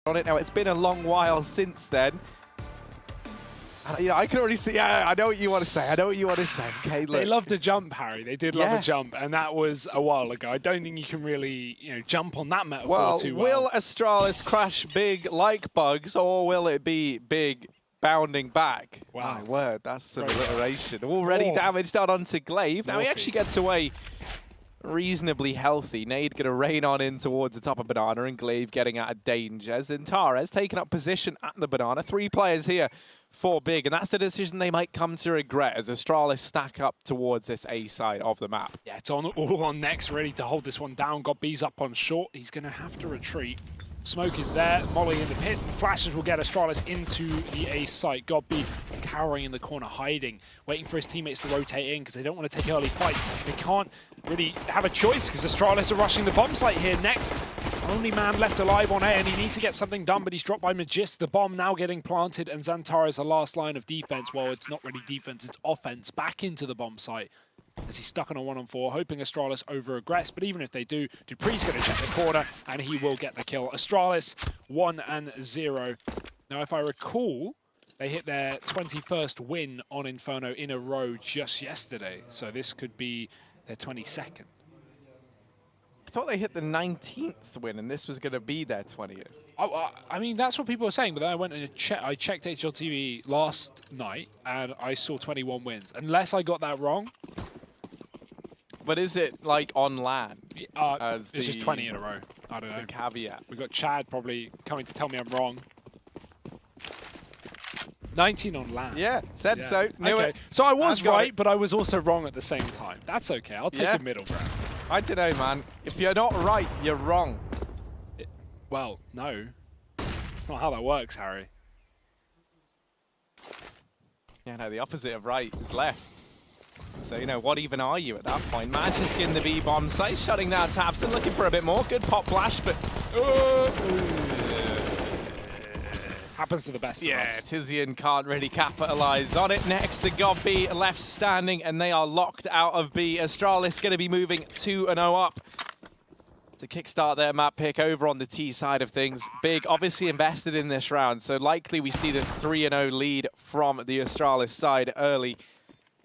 on it now. It's been a long while since then. And, you know, I can already see. Yeah, I know what you want to say. I know what you want to say. Okay, look. They loved a jump, Harry. They did love a jump, and that was a while ago. I don't think you can really, jump on that metaphor too well. Will Astralis crash big like bugs, or will it be big bounding back? Wow. My word, that's some alliteration. Already damaged out onto Glaive. Now he actually gets away reasonably healthy. Nade going to rain on in towards the top of Banana, and Glaive getting out of danger. Zintares taking up position at the Banana. 3 players here for Big, and that's the decision they might come to regret as Astralis stack up towards this A side of the map. Yeah, it's all on Next, ready to hold this one down. Got B's up on short. He's going to have to retreat. Smoke is there. Molly in the pit. Flashes will get Astralis into the A site. Godby cowering in the corner, hiding, waiting for his teammates to rotate in because they don't want to take early fights. They can't really have a choice because Astralis are rushing the bomb site here. Next, only man left alive on A, and he needs to get something done, but he's dropped by Magist. The bomb now getting planted, and Xantar is the last line of defense. Well, it's not really defense, it's offense. Back into the bomb site as he's stuck on a 1-on-4, hoping Astralis over-aggress. But even if they do, Dupree's going to check the corner, and he will get the kill. Astralis 1-0. Now, if I recall, they hit their 21st win on Inferno in a row just yesterday. So this could be their 22nd. I thought they hit the 19th win, and this was going to be their 20th. I mean, that's what people are saying, but then I went and I checked HLTV last night, and I saw 21 wins. Unless I got that wrong. But is it like on LAN? It's just 20 in a row. I don't know. The caveat. We've got Chad probably coming to tell me I'm wrong. 19 on LAN. Yeah, said so. Knew it. So I was right, but I was also wrong at the same time. That's okay. I'll take a middle ground. I don't know, man. If you're not right, you're wrong. Well, no. That's not how that works, Harry. Yeah, no, the opposite of right is left. So, you know, what even are you at that point? Magisk in the B-bomb site, shutting down Tabson, looking for a bit more. Good pop flash, but... Happens to the best of us. Tizian can't really capitalize on it. Next to Godby, left standing, and they are locked out of B. Astralis going to be moving 2-0 up to kickstart their map pick over on the T side of things. Big obviously invested in this round, so likely we see the 3-0 lead from the Astralis side early,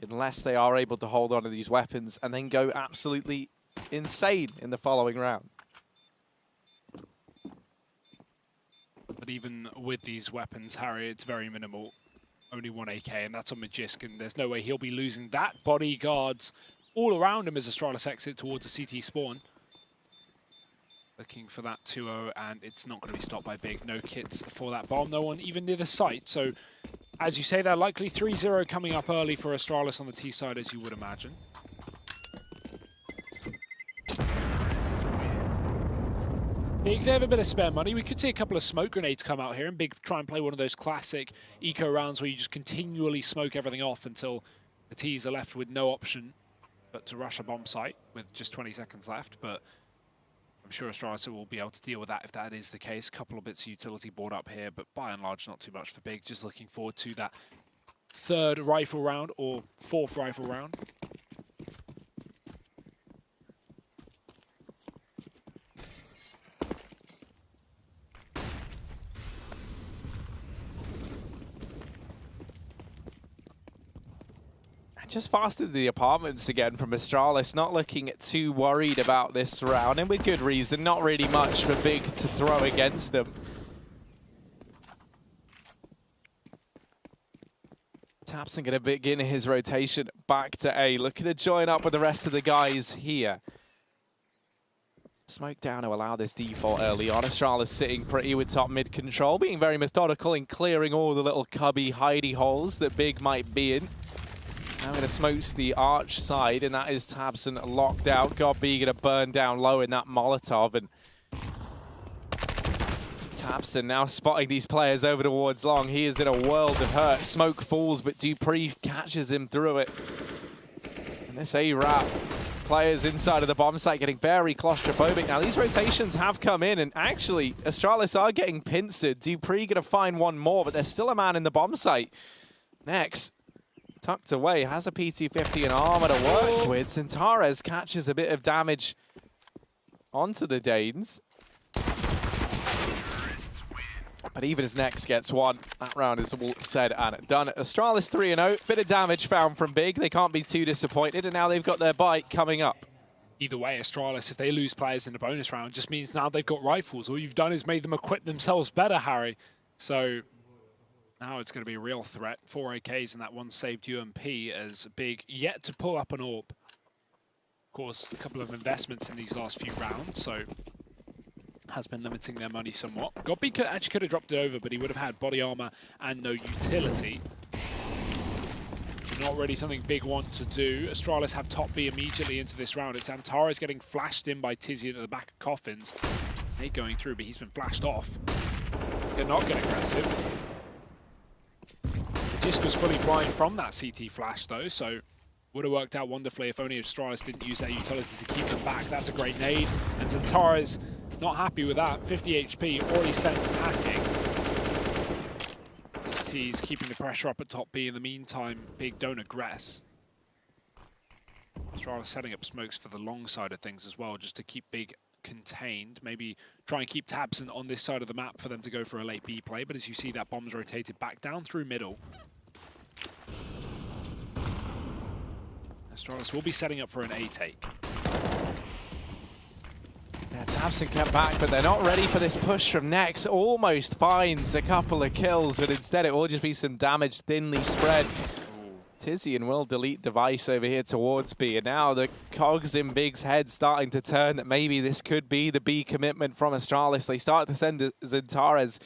unless they are able to hold on to these weapons and then go absolutely insane in the following round. But even with these weapons, Harry, it's very minimal. Only 1 AK, and that's on Magisk, and there's no way he'll be losing that. Bodyguards all around him as Astralis exit towards a CT spawn. Looking for that 2-0, and it's not going to be stopped by Big. No kits for that bomb. No one even near the site. So, as you say, they're likely 3-0 coming up early for Astralis on the T side, as you would imagine. Big, they have a bit of spare money. We could see a couple of smoke grenades come out here, and Big try and play one of those classic eco rounds where you just continually smoke everything off until the T's are left with no option but to rush a bomb site with just 20 seconds left. But I'm sure Astralis will be able to deal with that if that is the case. A couple of bits of utility board up here, but by and large, not too much for Big. Just looking forward to that 3rd rifle round or 4th rifle round. Just fastered the apartments again from Astralis, not looking too worried about this round, and with good reason. Not really much for Big to throw against them. Tabson going to begin his rotation back to A, looking to join up with the rest of the guys here. Smoke down to allow this default early on. Astralis sitting pretty with top mid control, being very methodical in clearing all the little cubby hidey holes that Big might be in. Now going to smoke the arch side, and that is Tabson locked out. Godby going to burn down low in that Molotov, and Tabson now spotting these players over towards long. He is in a world of hurt. Smoke falls, but Dupree catches him through it. And this A-Rap, players inside of the bomb site getting very claustrophobic. Now these rotations have come in, and actually Astralis are getting pincered. Dupree going to find one more, but there's still a man in the bomb site. Next, tucked away, has a PT-50 and armor to work with. Zintares catches a bit of damage onto the Danes. But even as Next gets one, that round is all said and done. Astralis 3-0, bit of damage found from Big. They can't be too disappointed, and now they've got their bite coming up. Either way, Astralis, if they lose players in the bonus round, just means now they've got rifles. All you've done is made them equip themselves better, Harry. So now it's going to be a real threat. 4 AKs and that one saved UMP as Big yet to pull up an AWP. Of course, a couple of investments in these last few rounds, so has been limiting their money somewhat. Godby actually could have dropped it over, but he would have had body armor and no utility. Not really something Big want to do. Astralis have top B immediately into this round. It's Antares getting flashed in by Tizian at the back of Coffins. They going through, but he's been flashed off. They're not get aggressive. Jisk was fully blind from that CT flash though, so would have worked out wonderfully if only Astralis didn't use that utility to keep them back. That's a great nade. And Antares not happy with that. 50 HP, already sent packing. He's keeping the pressure up at top B. In the meantime, Big don't aggress. Astralis setting up smokes for the long side of things as well, just to keep Big contained. Maybe try and keep tabs on this side of the map for them to go for a late B play. But as you see, that bomb's rotated back down through middle. Astralis will be setting up for an A take. Yeah, Tabson kept back, but they're not ready for this push from Nex. Almost finds a couple of kills, but instead it will just be some damage thinly spread. Tizian will delete device over here towards B, and now the cogs in Big's head starting to turn that maybe this could be the B commitment from Astralis. They start to send Zintares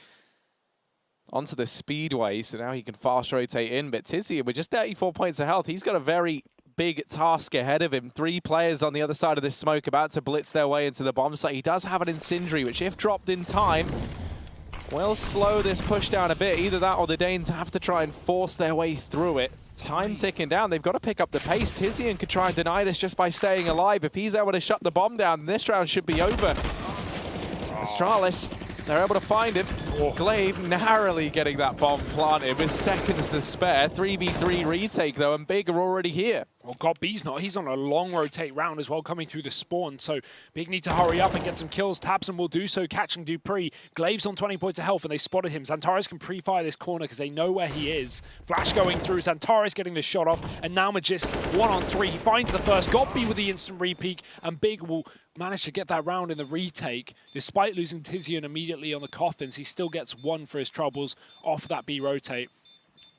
onto the speedway, so now he can fast rotate in, but Tizian with just 34 points of health, he's got a very big task ahead of him. 3 players on the other side of this smoke about to blitz their way into the bomb site. He does have an incendiary, which if dropped in time, will slow this push down a bit. Either that or the Danes have to try and force their way through it. Time ticking down. They've got to pick up the pace. Tizian could try and deny this just by staying alive. If he's able to shut the bomb down, this round should be over. Astralis, they're able to find him. Glaive narrowly getting that bomb planted with seconds to spare. 3v3 retake though, and Big are already here. Well, Godby's not. He's on a long rotate round as well, coming through the spawn. So Big need to hurry up and get some kills. Tabson will do so, catching Dupree. Glaive's on 20 points of health, and they spotted him. Zantares can pre-fire this corner because they know where he is. Flash going through. Zantares getting the shot off, and now Magisk 1-on-3. He finds the first. Godby with the instant repeak, and Big will manage to get that round in the retake. Despite losing Tizian immediately on the coffins, he still gets 1 for his troubles off that B rotate.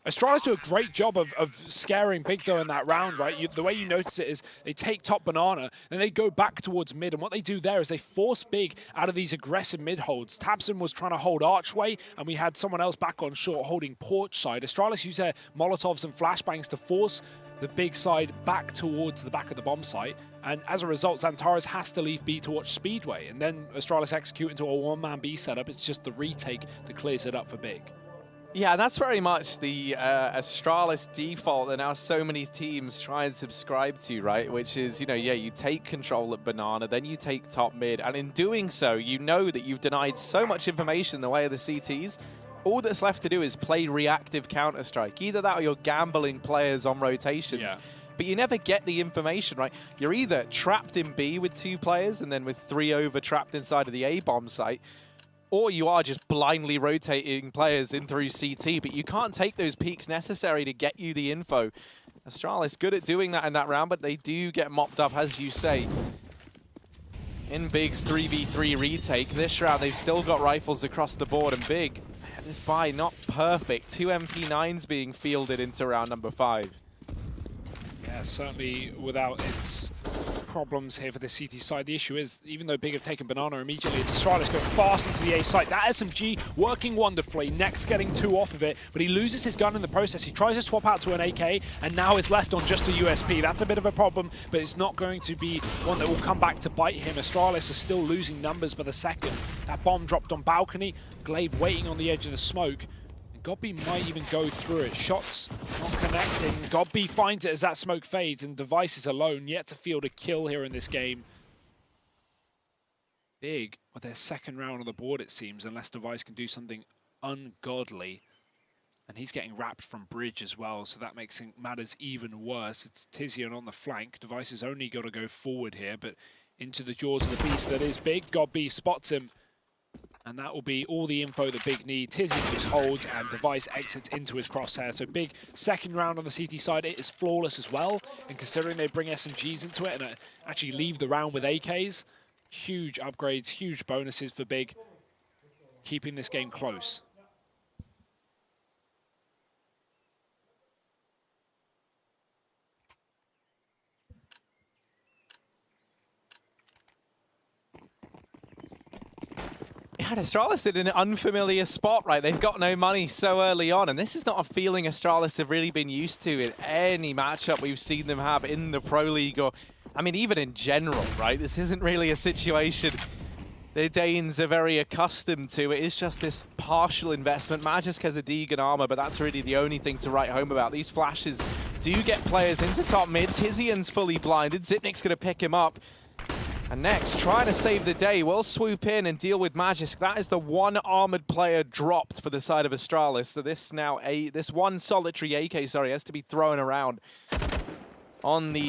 Astralis do a great job of scaring Big though in that round, right? The way you notice it is they take top banana, then they go back towards mid, and what they do there is they force Big out of these aggressive mid holds. Tabson was trying to hold archway, and we had someone else back on short holding porch side. Astralis use their Molotovs and flashbangs to force the Big side back towards the back of the bomb site, and as a result, Zantares has to leave B to watch Speedway, and then Astralis execute into a one-man B setup. It's just the retake that clears it up for Big. Yeah, that's very much the Astralis default that now so many teams try and subscribe to, right? Which is, you know, yeah, you take control at Banana, then you take top mid, and in doing so, you know that you've denied so much information in the way of the CTs. All that's left to do is play reactive Counter-Strike. Either that or you're gambling players on rotations. Yeah. But you never get the information, right? You're either trapped in B with 2 players and then with 3 over trapped inside of the A bomb site, or you are just blindly rotating players in through CT, but you can't take those peaks necessary to get you the info. Astralis good at doing that in that round, but they do get mopped up, as you say. In Big's 3v3 retake, this round they've still got rifles across the board, and Big, this buy not perfect. 2 MP9s being fielded into round number 5. Yeah, certainly without its problems here for the CT side. The issue is, even though Big have taken Banana immediately, it's Astralis going fast into the A site. That SMG working wonderfully. Next getting 2 off of it, but he loses his gun in the process. He tries to swap out to an AK, and now is left on just a USP. That's a bit of a problem, but it's not going to be one that will come back to bite him. Astralis are still losing numbers by the second. That bomb dropped on balcony. Glaive waiting on the edge of the smoke. Godby might even go through it. Shots not connecting. Godby finds it as that smoke fades, and Device is alone, yet to field a kill here in this game. Big with their second round on the board, it seems, unless Device can do something ungodly. And he's getting wrapped from bridge as well, so that makes matters even worse. It's Tizian on the flank. Device has only got to go forward here, but into the jaws of the beast that is Big. Godby spots him. And that will be all the info that Big need. Tizian just holds and Device exits into his crosshair. So Big second round on the CT side, it is flawless as well. And considering they bring SMGs into it and actually leave the round with AKs, huge upgrades, huge bonuses for Big, keeping this game close. Yeah, Astralis did an unfamiliar spot, right? They've got no money so early on, and this is not a feeling Astralis have really been used to in any matchup we've seen them have in the Pro League, or, I mean, even in general, right? This isn't really a situation the Danes are very accustomed to. It is just this partial investment. Magisk has a Deegan armor, but that's really the only thing to write home about. These flashes do get players into top mid. Tizian's fully blinded. Zipnik's going to pick him up. And next, trying to save the day, will swoop in and deal with Magisk. That is the one armored player dropped for the side of Astralis. So this now, this one solitary AK, has to be thrown around on the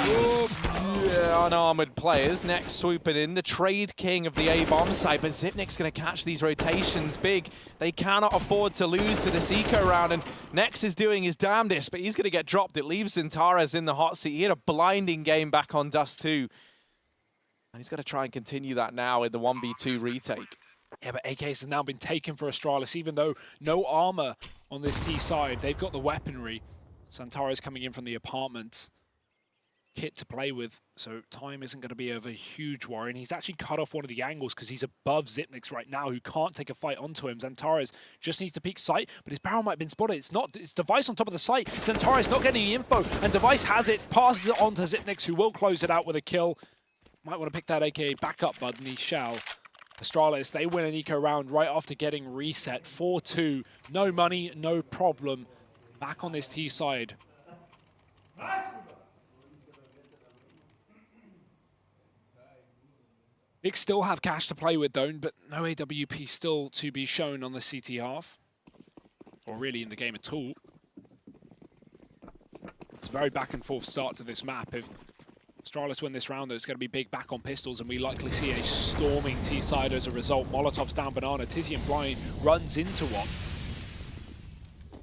unarmored players. Next, swooping in, the trade king of the A-bomb site, but Zipnik's going to catch these rotations big. They cannot afford to lose to this eco round, and Nex is doing his damnedest, but he's going to get dropped. It leaves Zentares in the hot seat. He had a blinding game back on Dust 2. And he's got to try and continue that now in the 1v2 retake. Yeah, but AKs have now been taken for Astralis, even though no armor on this T side. They've got the weaponry. Zentares coming in from the apartment. Kit to play with, so time isn't going to be of a huge worry. And he's actually cut off one of the angles because he's above Zipnix right now, who can't take a fight onto him. Zentares just needs to peek sight, but his barrel might have been spotted. It's Device on top of the site. Zentares not getting the info, and Device has it, passes it on to Zipnix, who will close it out with a kill. Might want to pick that AK back up, bud, and he shall. Astralis, they win an eco round right after getting reset. 4-2, no money, no problem. Back on this T side. Big still have cash to play with, though, but no AWP still to be shown on the CT half. Or really in the game at all. It's a very back and forth start to this map. If Astralis win this round, though, it's going to be Big back on pistols, and we likely see a storming T-side as a result. Molotov's down Banana. Tizian blind runs into one.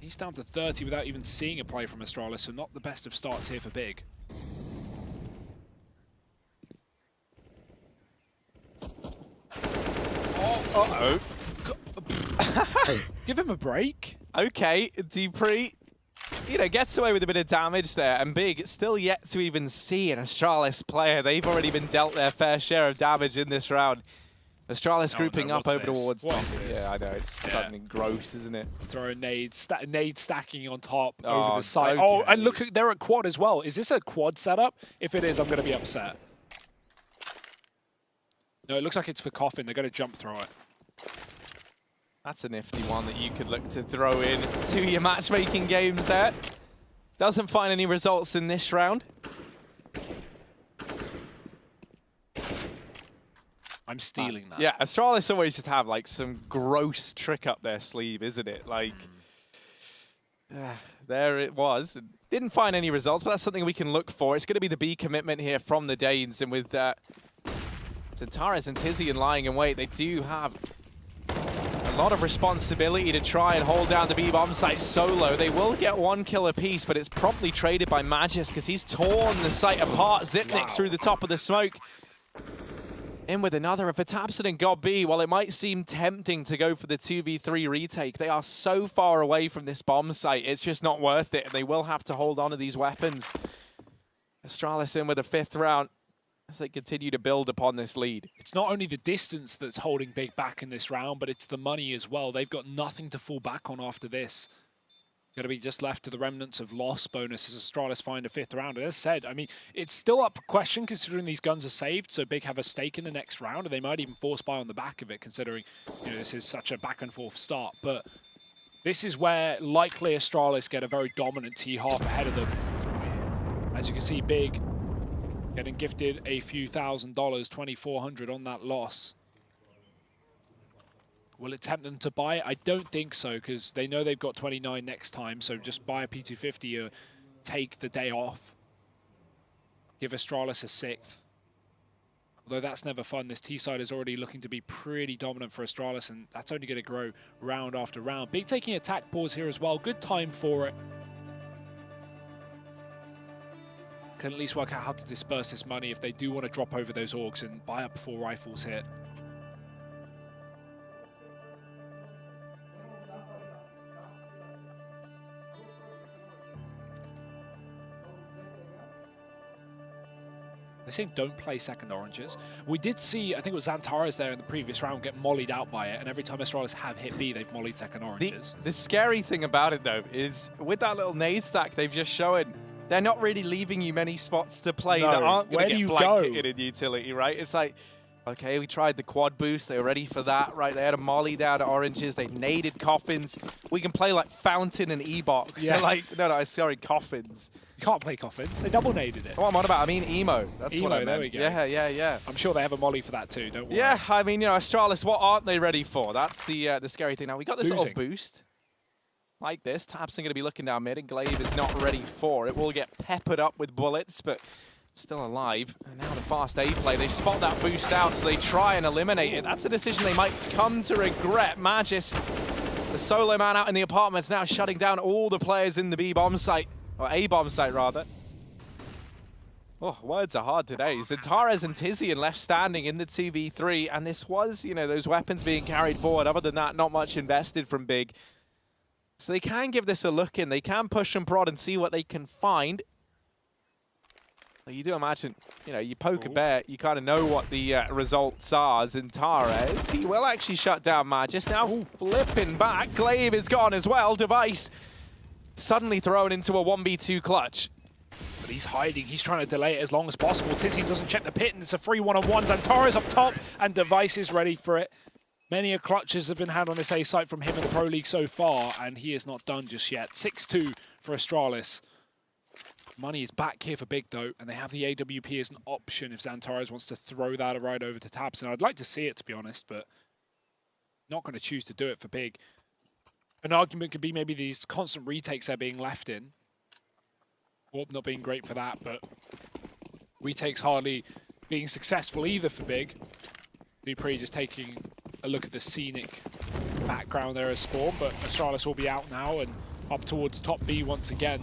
He's down to 30 without even seeing a play from Astralis, so not the best of starts here for Big. Uh-oh. Give him a break. Okay, Dupree, gets away with a bit of damage there, and Big still yet to even see an Astralis player. They've already been dealt their fair share of damage in this round. Astralis grouping up over towards top. Yeah, I know, it's something gross, isn't it? Throwing nades, nade stacking on top over the side. Okay. Oh, and look, they're at quad as well. Is this a quad setup? If it is, I'm going to be upset. No, it looks like it's for Coffin. They're going to jump throw it. That's a nifty one that you could look to throw in to your matchmaking games there. Doesn't find any results in this round. I'm stealing that. Yeah, Astralis always just have like some gross trick up their sleeve, isn't it? Like, there it was. Didn't find any results, but that's something we can look for. It's going to be the B commitment here from the Danes, and with Zentares and Tizian lying in wait, they do have a lot of responsibility to try and hold down the B-bomb site solo. They will get one kill apiece, but it's promptly traded by Magisk because he's torn the site apart. Zipnik through the top of the smoke. In with another. If Tapson and God B, while it might seem tempting to go for the 2v3 retake, they are so far away from this bomb site, it's just not worth it, and they will have to hold on to these weapons. Astralis in with a 5th round as they continue to build upon this lead. It's not only the distance that's holding Big back in this round, but it's the money as well. They've got nothing to fall back on after this. Going to be just left to the remnants of loss bonus as Astralis find a 5th round. And as said, I mean, it's still up for question considering these guns are saved, so Big have a stake in the next round, and they might even force buy on the back of it, considering this is such a back and forth start. But this is where likely Astralis get a very dominant T-half ahead of them. As you can see, Big getting gifted a few $1,000s, $2,400 on that loss. Will it tempt them to buy it? I don't think so, because they know they've got 29 next time, so just buy a P250 or take the day off. Give Astralis a 6th. Although that's never fun, this T-side is already looking to be pretty dominant for Astralis, and that's only going to grow round after round. Big taking attack pause here as well. Good time for it. Can at least work out how to disperse this money if they do want to drop over those orcs and buy up 4 rifles here. They're saying don't play second oranges. We did see, I think it was Xantares there in the previous round, get mollied out by it, and every time Astralis have hit B, they've mollied second oranges. The scary thing about it, though, is with that little nade stack they've just shown, they're not really leaving you many spots to play that aren't going to get blanketed in utility, right? It's like, okay, we tried the quad boost. They were ready for that, right? They had a molly down to oranges. They naded coffins. We can play like Fountain and E-Box. Yeah. So like, no, sorry, coffins. You can't play coffins. They double naded it. What am I on about? I mean emo. That's emo, what I meant. there we go. Yeah. I'm sure they have a molly for that too, don't worry. Yeah, I mean, you know, Astralis, what aren't they ready for? That's the scary thing. Now, we got this little boost. Like this, Tapson going to be looking down mid, and Glaive is not ready for it. Will get peppered up with bullets, but still alive. And now the fast A play, they spot that boost out, so they try and eliminate it. That's a decision they might come to regret. Magis, the solo man out in the apartments, now shutting down all the players in the B bomb site, or A bomb site rather. Oh, words are hard today. Xantares and Tizian left standing in the 2v3, and this was, you know, those weapons being carried forward. Other than that, not much invested from Big. So they can give this a look in. They can push and prod and see what they can find. You do imagine, you know, you poke a bear, you kind of know what the results are. Xantares, he will actually shut down Magis. Now flipping back, Glaive is gone as well. Device suddenly thrown into a 1v2 clutch. But he's hiding. He's trying to delay it as long as possible. Tizian doesn't check the pit, and it's a free one-on-one. Xantares up top, and Device is ready for it. Many a clutches have been had on this A site from him in the Pro League so far, and he is not done just yet. 6-2 for Astralis. Money is back here for Big, though, and they have the AWP as an option if Xantares wants to throw that right over to Tabson. I'd like to see it, to be honest, but not going to choose to do it for Big. An argument could be maybe these constant retakes they're being left in. Warp not being great for that, but retakes hardly being successful either for Big. Dupree just taking a look at the scenic background there as Spawn, but Astralis will be out now and up towards top B once again.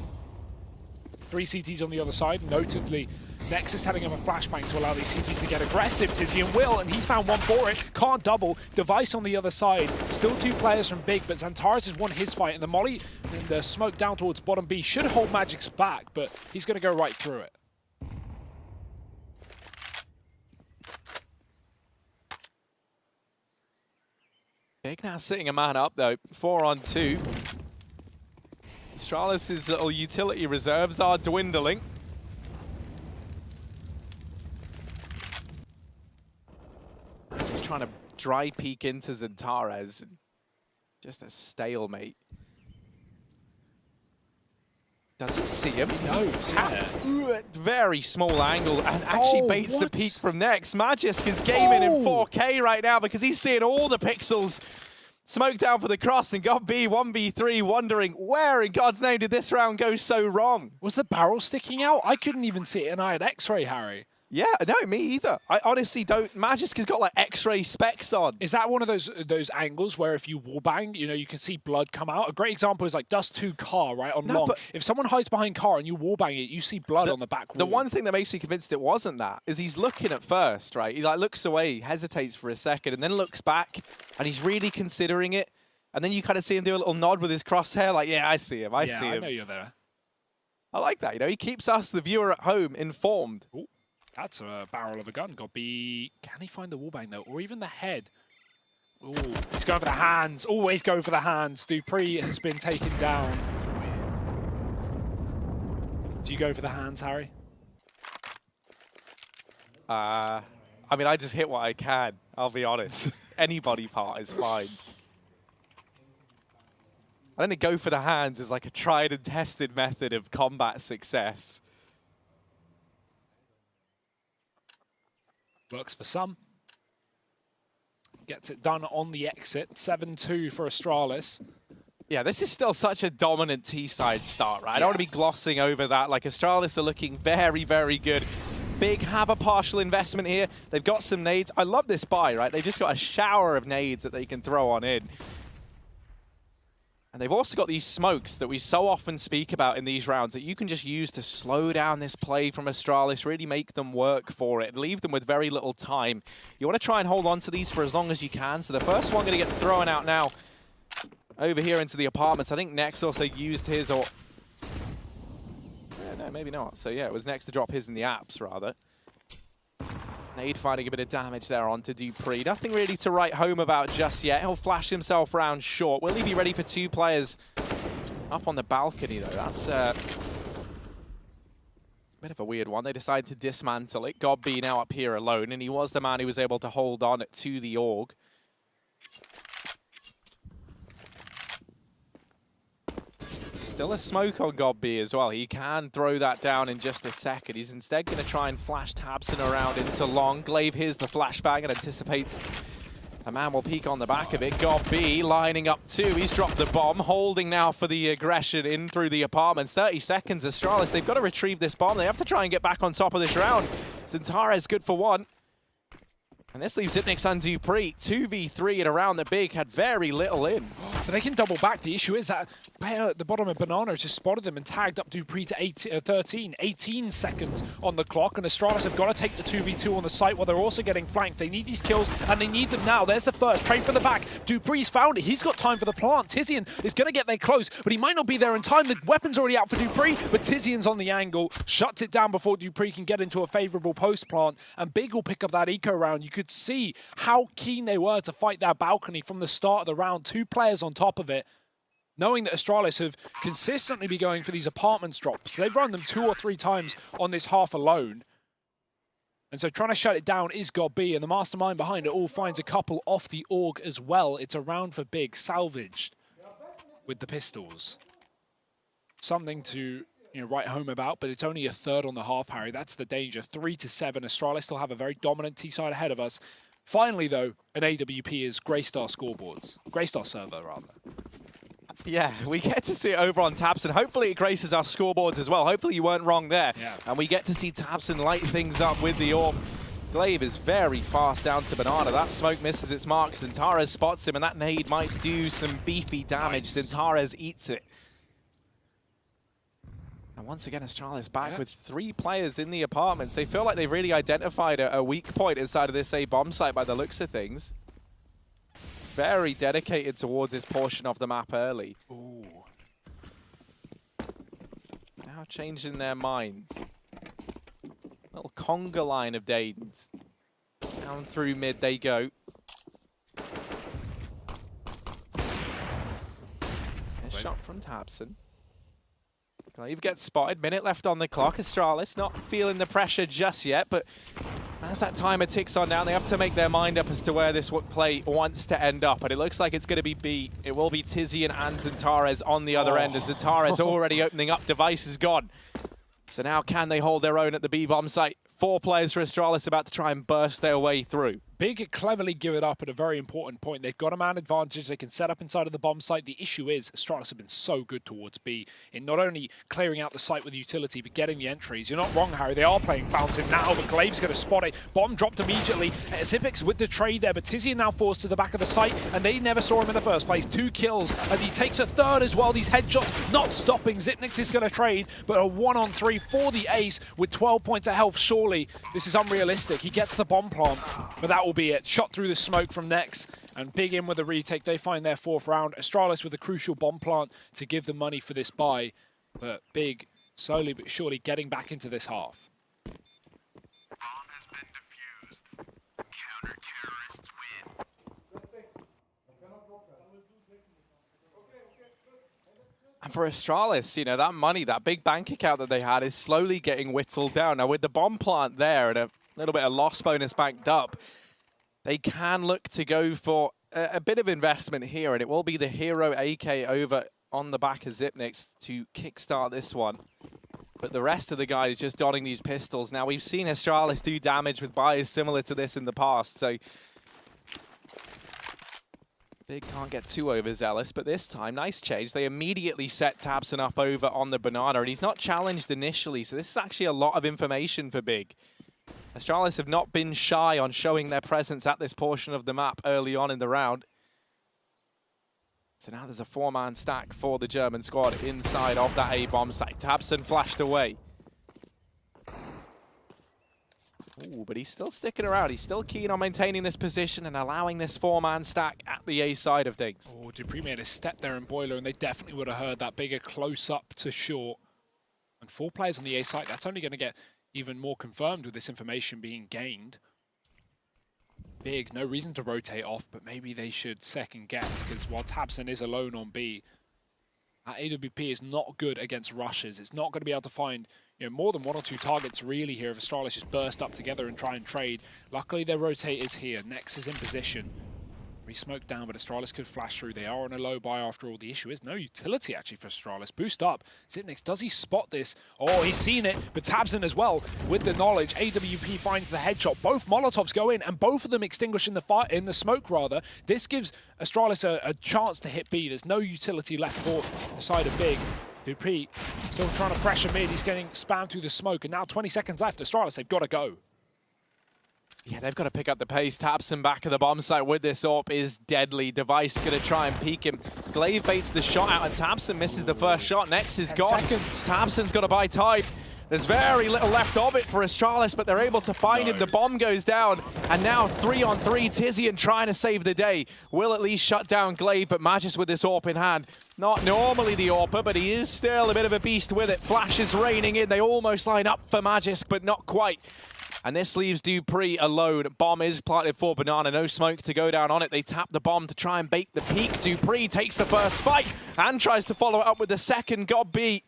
3 CTs on the other side, notably Nexus having him a flashbang to allow these CTs to get aggressive. Tizian will, and he's found one for it. Can't double. Device on the other side. Still 2 players from Big, but Xantares has won his fight, and the molly and the smoke down towards bottom B should hold Magic's back, but he's going to go right through it. Big now sitting a man up, though. 4-on-2. Astralis' little utility reserves are dwindling. Just trying to dry peek into Xantares. Just a stalemate. Does he see him? He knows, yeah. Very small angle, and actually baits the peek from next. Magisk is gaming in 4K right now because he's seeing all the pixels. Smoke down for the cross and got B 1v3, wondering where in God's name did this round go so wrong? Was the barrel sticking out? I couldn't even see it, and I had X-ray, Harry. Yeah, no, me either. I honestly don't. Magisk has got like X-ray specs on. Is that one of those angles where if you wallbang, you know, you can see blood come out? A great example is like Dust 2 car, right, on long. If someone hides behind car and you wallbang it, you see blood on the back wall. The one thing that makes me convinced it wasn't that is he's looking at first, right? He like looks away, hesitates for a second, and then looks back, and he's really considering it. And then you kind of see him do a little nod with his crosshair, like, yeah, I see him, I see him. I know you're there. I like that, you know, he keeps us, the viewer at home, informed. Ooh. That's a barrel of a gun. Got B. Can he find the wallbang though, or even the head? Ooh, he's going for the hands. Always go for the hands. Dupree has been taken down. Do you go for the hands, Harry? I mean, I just hit what I can. I'll be honest. Any body part is fine. I think go for the hands is like a tried and tested method of combat success. Works for some. Gets it done on the exit. 7-2 for Astralis. Yeah, this is still such a dominant T-side start, right? I don't want to be glossing over that. Like, Astralis are looking very, very good. Big have a partial investment here. They've got some nades. I love this buy, right? They've just got a shower of nades that they can throw on in. And they've also got these smokes that we so often speak about in these rounds that you can just use to slow down this play from Astralis, really make them work for it, leave them with very little time. You want to try and hold on to these for as long as you can. So the first one going to get thrown out now over here into the apartments. I think Nex also used his, or... no, maybe not. So yeah, it was Nex to drop his in the apps, rather. Nade finding a bit of damage there onto dupreeh. Nothing really to write home about just yet. He'll flash himself round short. Will he be ready for 2 players up on the balcony, though? That's a bit of a weird one. They decided to dismantle it. Godby now up here alone, and he was the man who was able to hold on to the AUG. Still a smoke on Godby as well. He can throw that down in just a second. He's instead going to try and flash tabson around into long. Glaive hears the flashbang and anticipates a man will peek on the back of it. Godby lining up too. He's dropped the bomb, holding now for the aggression in through the apartments. 30 seconds, Astralis. They've got to retrieve this bomb. They have to try and get back on top of this round. Zentares good for 1. And this leaves Xyp9x and dupreeh. 2v3 in a round that Big had very little in. But they can double back. The issue is that player at the bottom of Banana has just spotted them and tagged up dupreeh to 18 seconds on the clock. And Astralis have got to take the 2v2 on the site while they're also getting flanked. They need these kills, and they need them now. There's the first. Trade for the back. dupreeh's found it. He's got time for the plant. Tizian is going to get there close, but he might not be there in time. The weapon's already out for dupreeh, but Tizian's on the angle. Shuts it down before dupreeh can get into a favorable post plant, and Big will pick up that eco round. You could see how keen they were to fight that balcony from the start of the round. 2 players on top of it, knowing that Astralis have consistently been going for these apartments drops. They've run them 2 or 3 times on this half alone. And so trying to shut it down is Godby, and the mastermind behind it all finds a couple off the AUG as well. It's a round for Big, salvaged with the pistols. Something to write home about, but it's only a third on the half, Harry. That's the danger. 3-7. Astralis still have a very dominant T-side ahead of us. Finally, though, an AWP is Greystar scoreboards. Greystar server, rather. Yeah, we get to see it over on tabson. Hopefully it graces our scoreboards as well. Hopefully you weren't wrong there. Yeah. And we get to see tabson light things up with the AWP. Glaive is very fast down to Banana. That smoke misses its mark. Zentares spots him, and that nade might do some beefy damage. Nice. Zentares eats it. And once again, Astralis back with 3 players in the apartments. They feel like they've really identified a weak point inside of this A bomb site by the looks of things. Very dedicated towards this portion of the map early. Ooh. Now changing their minds. Little conga line of Dadens. Down through mid they go. A shot from tabson. Glaive gets spotted, minute left on the clock. Astralis not feeling the pressure just yet, but as that timer ticks on down, they have to make their mind up as to where this play wants to end up. And it looks like it's going to be B. It will be Tizian and Zentares on the other end, and Zentares already opening up. Device is gone. So now can they hold their own at the B bomb site? 4 players for Astralis about to try and burst their way through. Big cleverly give it up at a very important point. They've got a man advantage. They can set up inside of the bomb site. The issue is Astralis have been so good towards B in not only clearing out the site with utility, but getting the entries. You're not wrong, Harry. They are playing Fountain now, but Glaive's going to spot it. Bomb dropped immediately. Xyp9x with the trade there, but Tizian now forced to the back of the site, and they never saw him in the first place. 2 kills as he takes a third as well. These headshots not stopping. Xyp9x is going to trade, but a 1-on-3 for the ace with 12 points of health. Surely this is unrealistic. He gets the bomb plant, but that will be it. Shot through the smoke from Nex, and Big in with a retake. They find their 4th round. Astralis with a crucial bomb plant to give them money for this buy, but Big slowly but surely getting back into this half. Bomb has been defused. Counter-terrorists win. And for Astralis, that money, that big bank account that they had is slowly getting whittled down. Now with the bomb plant there and a little bit of loss bonus banked up, they can look to go for a bit of investment here, and it will be the hero AK over on the back of Xyp9x to kickstart this one. But the rest of the guys just donning these pistols. Now, we've seen Astralis do damage with buys similar to this in the past, so Big can't get too overzealous, but this time, nice change. They immediately set tabson up over on the Banana, and he's not challenged initially, so this is actually a lot of information for Big. Astralis have not been shy on showing their presence at this portion of the map early on in the round. So now there's a 4-man stack for the German squad inside of that A-bomb site. tabseN flashed away. Ooh, but he's still sticking around. He's still keen on maintaining this position and allowing this 4-man stack at the A side of things. Oh, dupreeh made a step there in Boiler, and they definitely would have heard that bigger close-up to short. And 4 players on the A site, that's only going to get even more confirmed with this information being gained. Big, no reason to rotate off, but maybe they should second guess, because while tabseN is alone on B, that AWP is not good against rushes. It's not going to be able to find, you know, more than 1 or 2 targets really here if Astralis just burst up together and try and trade. Luckily their rotate is here. Nex is in position. Re-smoke down, but Astralis could flash through. They are on a low buy after all. The issue is no utility actually for Astralis. Boost up. Xyp9x, does he spot this? Oh, he's seen it, but tabseN as well with the knowledge. AWP finds the headshot. Both Molotovs go in, and both of them extinguish in the fire, in the smoke rather. This gives Astralis a chance to hit B. There's no utility left for the side of Big. dupreeh still trying to pressure mid. He's getting spammed through the smoke, and now 20 seconds left. Astralis, they've got to go. Yeah, they've got to pick up the pace. tabseN back at the bomb site with this AWP is deadly. Device going to try and peek him. Glaive baits the shot out, and tabseN misses the first shot. Nex is gone. tabseN's got to buy time. There's very little left of it for Astralis, but they're able to find him. The bomb goes down, and now 3-on-3. Tizian trying to save the day. Will at least shut down Glaive, but Magisk with this AWP in hand. Not normally the AWPer, but he is still a bit of a beast with it. Flashes raining in. They almost line up for Magisk, but not quite. And this leaves dupreeh alone. Bomb is planted for Banana. No smoke to go down on it. They tap the bomb to try and bake the peak. dupreeh takes the first fight and tries to follow it up with the second. Got beat.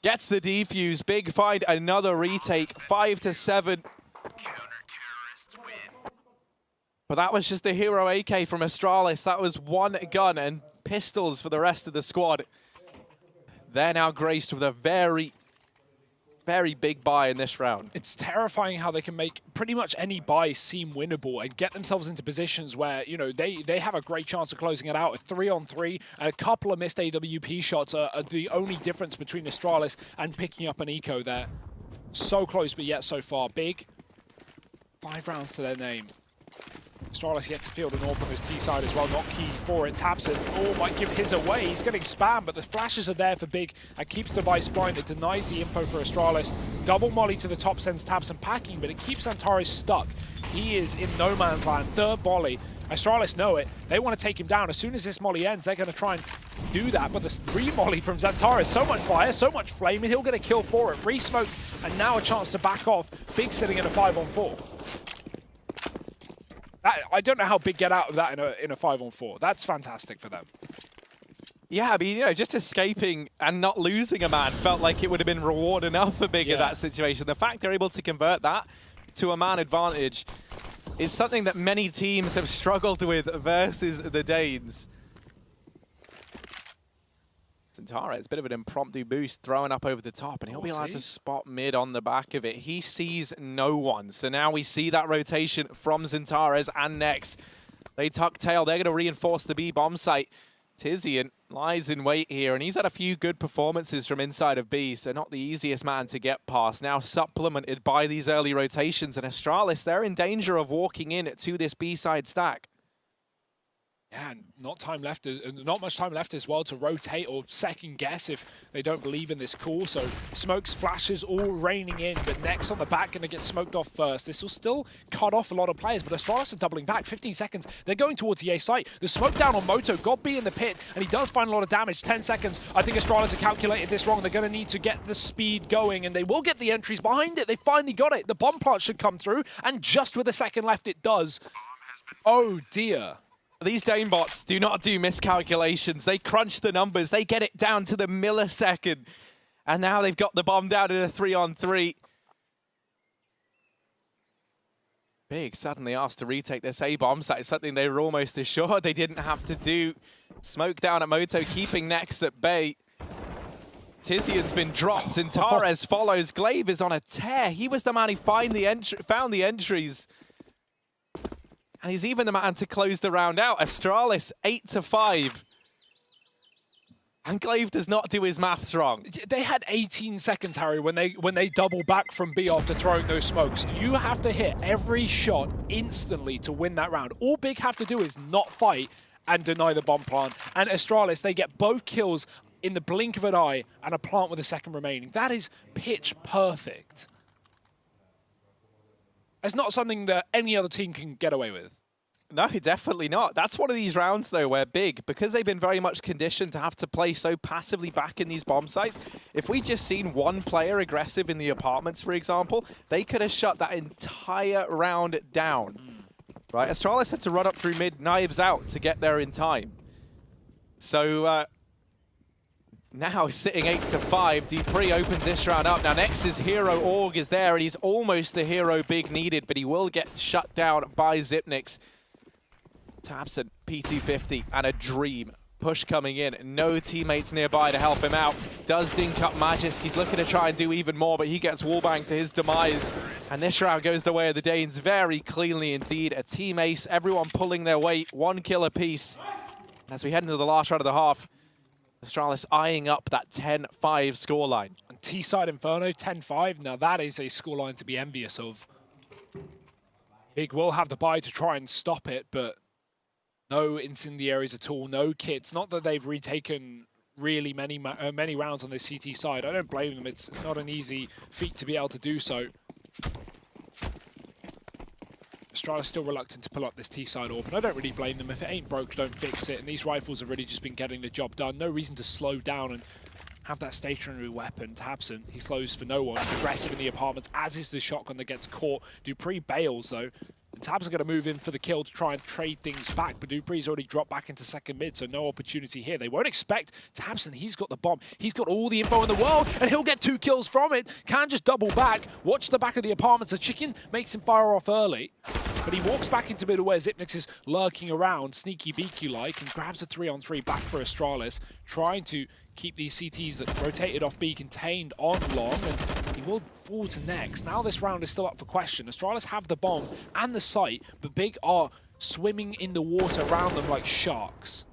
Gets the defuse. Big find another retake. 5-7. Counter-terrorists win. But that was just the hero AK from Astralis. That was one gun and pistols for the rest of the squad. They're now graced with a very big buy in this round. It's terrifying how they can make pretty much any buy seem winnable and get themselves into positions where, you know, they have a great chance of closing it out. A 3-on-3 and a couple of missed AWP shots are the only difference between Astralis and picking up an eco there. So close, but yet so far. Big. 5 rounds to their name. Astralis yet to field an AWP on his T side as well, not key for it. tabseN, oh, might give his away. He's getting spammed, but the flashes are there for Big and keeps Device blind. It denies the info for Astralis. Double molly to the top sends tabseN packing, but it keeps Antares stuck. He is in no man's land. 3rd volley. Astralis know it. They want to take him down. As soon as this molly ends, they're going to try and do that. But the re-molly from Xantares, so much fire, so much flame, and he'll get a kill for it. Re-smoke, and now a chance to back off. Big sitting in a 5-on-4. I don't know how Big get out of that in a 5-on-4. That's fantastic for them. Yeah, I mean, you know, just escaping and not losing a man felt like it would have been reward enough for Big in that situation. The fact they're able to convert that to a man advantage is something that many teams have struggled with versus the Danes. Xantares, a bit of an impromptu boost, throwing up over the top, and he'll be allowed to spot mid on the back of it. He sees no one. So now we see that rotation from Xantares and Nex. They tuck tail. They're going to reinforce the B bomb site. Tizian lies in wait here, and he's had a few good performances from inside of B, so not the easiest man to get past. Now supplemented by these early rotations, and Astralis, they're in danger of walking in to this B side stack. Yeah, and not much time left as well to rotate or second guess if they don't believe in this call. So smokes, flashes, all raining in, but Nex on the back going to get smoked off first. This will still cut off a lot of players, but Astralis are doubling back. 15 seconds. They're going towards the A site. The smoke down on Moto. Got B in the pit, and he does find a lot of damage. 10 seconds. I think Astralis have calculated this wrong. They're going to need to get the speed going, and they will get the entries behind it. They finally got it. The bomb plant should come through, and just with a second left, it does. Oh, dear. These Dane bots do not do miscalculations. They crunch the numbers. They get it down to the millisecond. And now they've got the bomb down in a 3-on-3. Big suddenly asked to retake this A-bomb site, something they were almost assured they didn't have to do. Smoke down at Moto, keeping Nex at bay. Tizian's been dropped. Xantares follows. Glaive is on a tear. He was the man who found the entries. And he's even the man to close the round out. Astralis 8-5. Enclave does not do his maths wrong. They had 18 seconds, Harry, when they double back from B after throwing those smokes. You have to hit every shot instantly to win that round. All Big have to do is not fight and deny the bomb plant. And Astralis, they get both kills in the blink of an eye and a plant with a second remaining. That is pitch perfect. It's not something that any other team can get away with. No, definitely not. That's one of these rounds, though, where Big, because they've been very much conditioned to have to play so passively back in these bomb sites, if we just seen one player aggressive in the apartments, for example, they could have shut that entire round down. Right? Astralis had to run up through mid, knives out to get there in time. So now sitting 8-5, Dupree opens this round up. Now Nex's hero Org is there, and he's almost the hero Big needed, but he will get shut down by Xyp9x. tabseN, P250, and a Dream. Push coming in, no teammates nearby to help him out. Does dink up Magisk, he's looking to try and do even more, but he gets wallbanged to his demise. And this round goes the way of the Danes very cleanly indeed. A team ace, everyone pulling their weight, 1 kill apiece. As we head into the last round of the half, Astralis eyeing up that 10-5 scoreline. And T-side Inferno, 10-5. Now that is a scoreline to be envious of. Big will have the buy to try and stop it, but no incendiaries at all, no kits. Not that they've retaken really many rounds on this CT side. I don't blame them. It's not an easy feat to be able to do so. Astralis still reluctant to pull up this T-side orb, and I don't really blame them. If it ain't broke, don't fix it. And these rifles have really just been getting the job done. No reason to slow down and have that stationary weapon. tabseN, he slows for no one. Aggressive in the apartments, as is the shotgun that gets caught. Dupree bails, though. And tabseN going to move in for the kill to try and trade things back, but Dupree's already dropped back into second mid, so no opportunity here. They won't expect tabseN. He's got the bomb. He's got all the info in the world, and he'll get 2 kills from it. Can just double back. Watch the back of the apartments. The chicken makes him fire off early, but he walks back into middle where Xyp9x is lurking around, sneaky beaky-like, and grabs a 3-on-3 back for Astralis, trying to keep these CTs that rotated off B contained on long, and he will fall to Nex. Now this round is still up for question. Astralis have the bomb and the site, but Big are swimming in the water around them like sharks.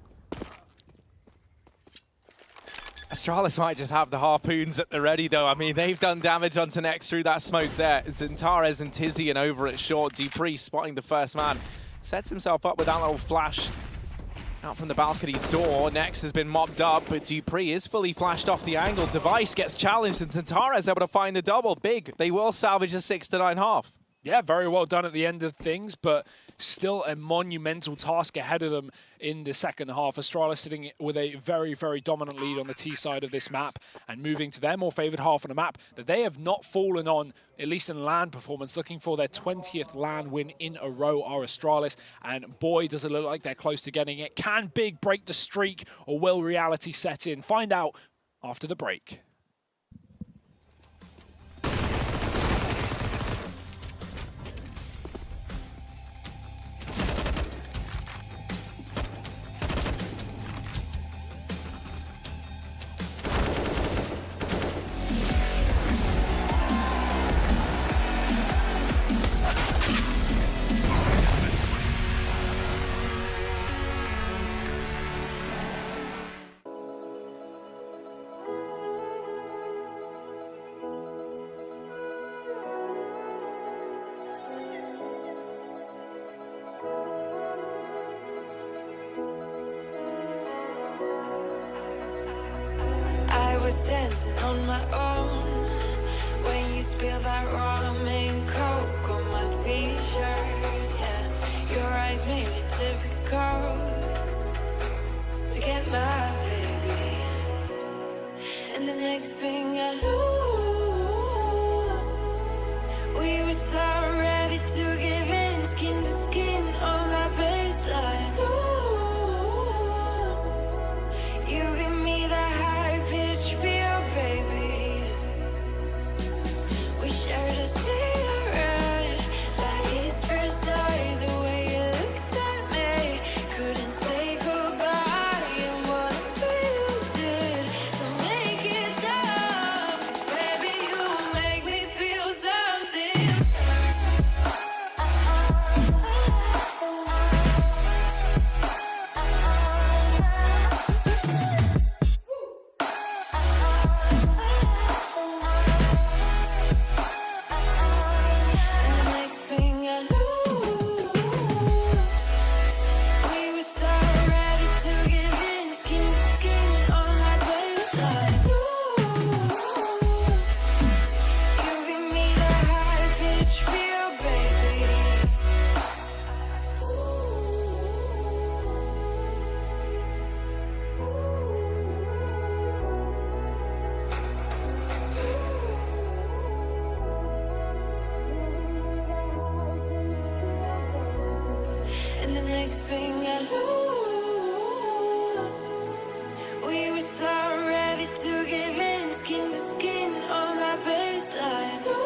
Astralis might just have the harpoons at the ready, though. I mean, they've done damage onto Nex through that smoke there. Xantares and Tizian over at short. Dupree spotting the first man. Sets himself up with that little flash out from the balcony door. Nex has been mobbed up, but Dupree is fully flashed off the angle. Device gets challenged, and Xantares able to find the double. Big, they will salvage a 6-9 half. Yeah, very well done at the end of things, but still a monumental task ahead of them in the second half. Astralis sitting with a very, very dominant lead on the T side of this map and moving to their more favoured half on a map that they have not fallen on, at least in LAN performance, looking for their 20th LAN win in a row are Astralis, and boy, does it look like they're close to getting it. Can Big break the streak, or will reality set in? Find out after the break. Dancing on my own when you spill that ramen coke on my t-shirt. Yeah, your eyes made it difficult to get my baby. And the next thing I knew, we were so ready to give in, skin to skin on that baseline. Ooh, you give me that high pitch feel, baby. We shared a cigarette, that kiss first sight, the way you looked at me, couldn't say goodbye, and whatever you did to make it stop, 'cause everything I lose. We were so ready to give in, skin to skin on that baseline. Ooh,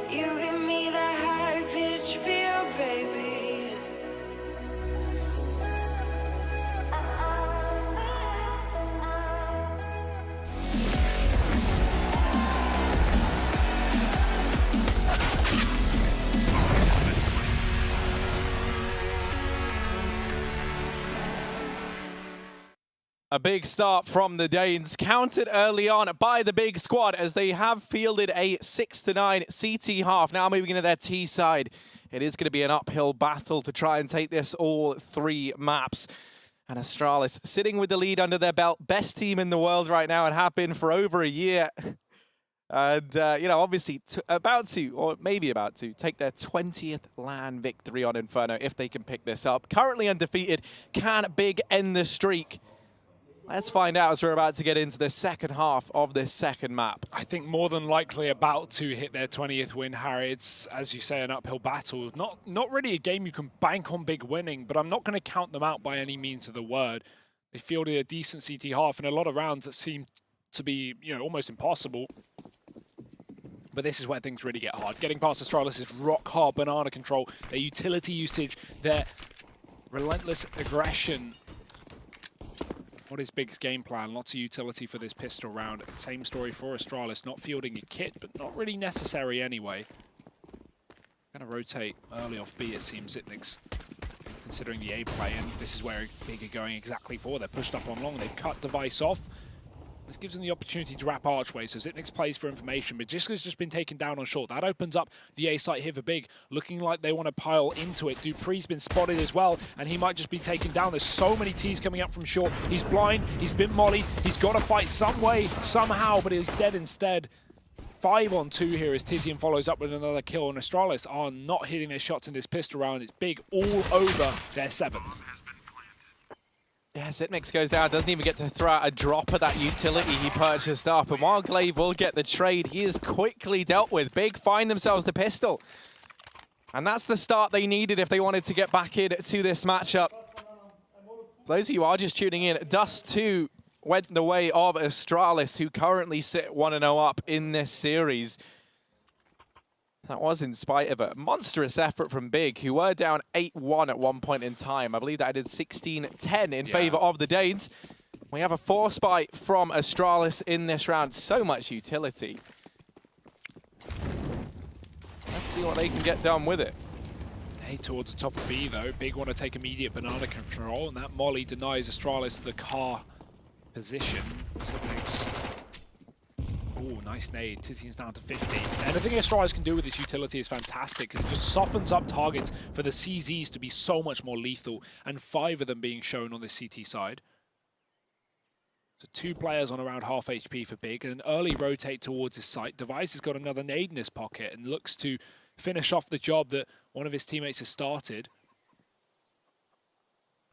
you give me that high pitch feel, baby. A big start from the Danes, counted early on by the big squad as they have fielded a 6-9 CT half. Now moving into their T side. It is going to be an uphill battle to try and take this all 3 maps. And Astralis sitting with the lead under their belt. Best team in the world right now and have been for over a year. And, you know, obviously about to, or maybe about to, take their 20th LAN victory on Inferno if they can pick this up. Currently undefeated. Can Big end the streak? Let's find out as we're about to get into the second half of this second map. I think more than likely about to hit their 20th win, Harry. It's, as you say, an uphill battle. Not really a game you can bank on Big winning, but I'm not going to count them out by any means of the word. They fielded a decent CT half and a lot of rounds that seem to be, you know, almost impossible. But this is where things really get hard. Getting past Astralis is rock hard banana control. Their utility usage, their relentless aggression. What is Big's game plan? Lots of utility for this pistol round. Same story for Astralis, not fielding a kit, but not really necessary anyway. Going to rotate early off B, it seems. Zitnik's considering the A play, and this is where Big are going exactly for. They're pushed up on long, they've cut device off. This gives them the opportunity to wrap archway, so Zitnik's plays for information. Majiska's just been taken down on short. That opens up the A site here for Big, looking like they want to pile into it. Dupree's been spotted as well, and he might just be taken down. There's so many T's coming up from short. He's blind, he's been mollied, he's got to fight some way, somehow, but he's dead instead. 5 on 2 here as Tizian follows up with another kill, and Astralis are not hitting their shots in this pistol round. It's Big all over their 7th. Yeah, Zitmix goes down, doesn't even get to throw out a drop of that utility he purchased up. And while Glaive will get the trade, he is quickly dealt with. Big find themselves the pistol. And that's the start they needed if they wanted to get back into this matchup. For those of you who are just tuning in, Dust 2 went the way of Astralis, who currently sit 1-0 up in this series. That was in spite of a monstrous effort from Big, who were down 8-1 at one point in time. I believe that added 16-10 in favor of the Danes. We have a force fight from Astralis in this round. So much utility. Let's see what they can get done with it. A towards the top of B, though. Big want to take immediate banana control, and that molly denies Astralis the car position. Zitnik's oh, nice nade. Tizian's down to 50. Anything Astralis can do with this utility is fantastic because it just softens up targets for the CZs to be so much more lethal, and 5 of them being shown on the CT side. So 2 players on around half HP for Big, and an early rotate towards his site. Device has got another nade in his pocket and looks to finish off the job that one of his teammates has started.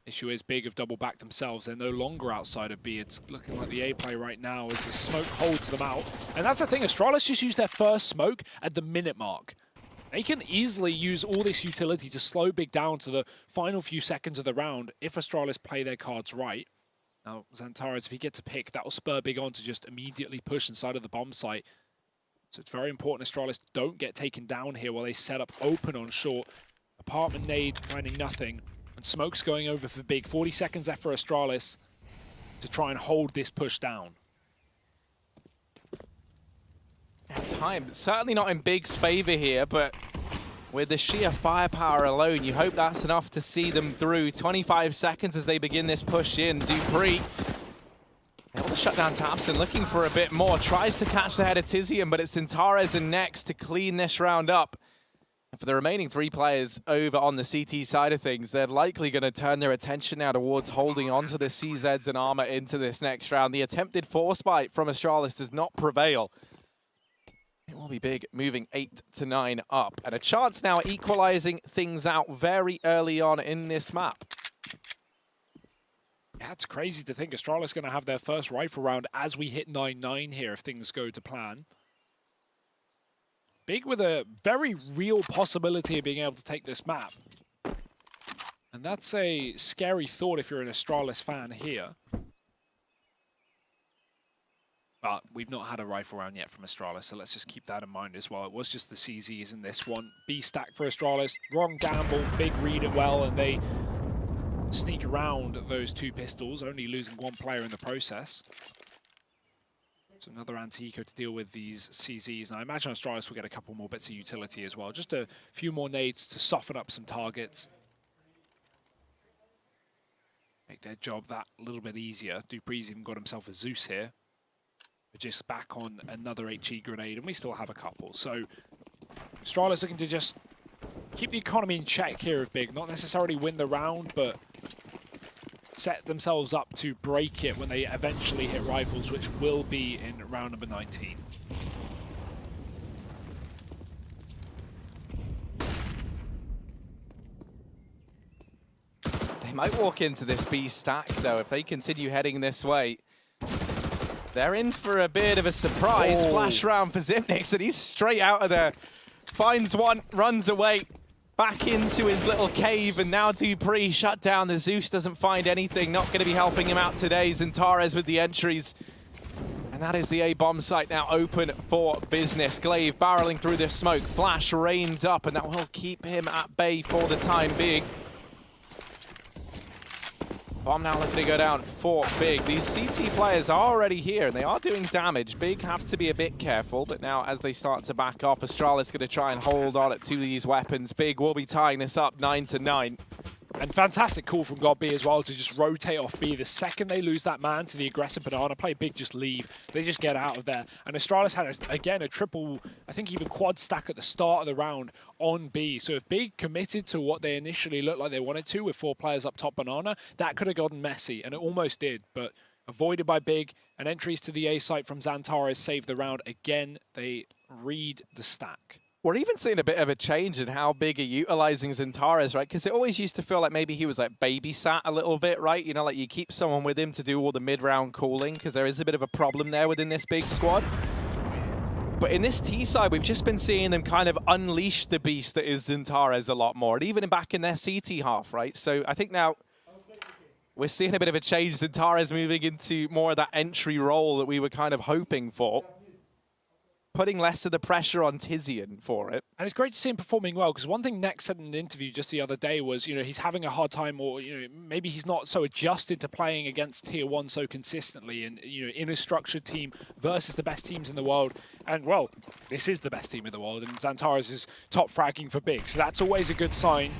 Issue is Big have double backed themselves. They're no longer outside of B. It's looking like the A play right now as the smoke holds them out. And that's the thing, Astralis just used their first smoke at the minute mark. They can easily use all this utility to slow Big down to the final few seconds of the round if Astralis play their cards right. Now, Xantares, if he gets a pick, that will spur Big on to just immediately push inside of the bomb site. So it's very important Astralis don't get taken down here while they set up open on short. Apartment nade finding nothing. And smoke's going over for Big. 40 seconds left for Astralis to try and hold this push down. Time certainly not in Big's favor here, but with the sheer firepower alone, you hope that's enough to see them through. 25 seconds as they begin this push in. Dupree able to shut down Tapson, looking for a bit more. Tries to catch the head of Tizian, but it's Xantares and Next to clean this round up. And for the remaining 3 players over on the CT side of things, they're likely going to turn their attention now towards holding on to the CZs and Armor into this next round. The attempted force bite from Astralis does not prevail. It will be Big moving 8-9 up. And a chance now at equalizing things out very early on in this map. Yeah, it's crazy to think Astralis going to have their first rifle round as we hit 9-9 here if things go to plan. Big with a very real possibility of being able to take this map. And that's a scary thought if you're an Astralis fan here. But we've not had a rifle round yet from Astralis, so let's just keep that in mind as well. It was just the CZs in this one. B stack for Astralis. Wrong gamble. Big read it well, and they sneak around those two pistols, only losing one player in the process. So another anti-eco to deal with these CZs. And I imagine Astralis will get a couple more bits of utility as well. Just a few more nades to soften up some targets. Make their job that little bit easier. Dupree's even got himself a Zeus here. We're just back on another HE grenade, and we still have a couple. So Astralis looking to just keep the economy in check here of Big. Not necessarily win the round, but set themselves up to break it when they eventually hit rifles, which will be in round number 19. They might walk into this B stack, though, if they continue heading this way. They're in for a bit of a surprise. Oh. Flash round for Zipnix, and he's straight out of there. Finds one, runs away, back into his little cave, and now Dupree shut down. The Zeus doesn't find anything. Not going to be helping him out today. Zantares with the entries. And that is the A bomb site now open for business. Glaive barreling through the smoke. Flash rains up, and that will keep him at bay for the time being. Bomb now looking to go down for Big. These CT players are already here, and they are doing damage. Big have to be a bit careful, but now as they start to back off, Astralis going to try and hold on to these weapons. Big will be tying this up 9-9. And fantastic call from God B as well to just rotate off B. The second they lose that man to the aggressive banana play, Big just leave. They just get out of there. And Astralis had, again, a triple, I think even quad stack at the start of the round on B. So if Big committed to what they initially looked like they wanted to with 4 players up top banana, that could have gotten messy. And it almost did, but avoided by Big. And entries to the A site from Zantares saved the round. Again, they read the stack. We're even seeing a bit of a change in how Big are utilizing Zantares, right? Because it always used to feel like maybe he was like babysat a little bit, right? You know, like you keep someone with him to do all the mid-round calling, because there is a bit of a problem there within this Big squad. But in this T side, we've just been seeing them kind of unleash the beast that is Zantares a lot more, and even back in their CT half, right? So I think now we're seeing a bit of a change. Zantares moving into more of that entry role that we were kind of hoping for, putting less of the pressure on Tizian for it. And it's great to see him performing well, because one thing Nex said in an interview just the other day was, you know, he's having a hard time, or, you know, maybe he's not so adjusted to playing against Tier 1 so consistently, and, you know, in a structured team versus the best teams in the world. And, well, this is the best team in the world, and Zantares is top fragging for Big, so that's always a good sign.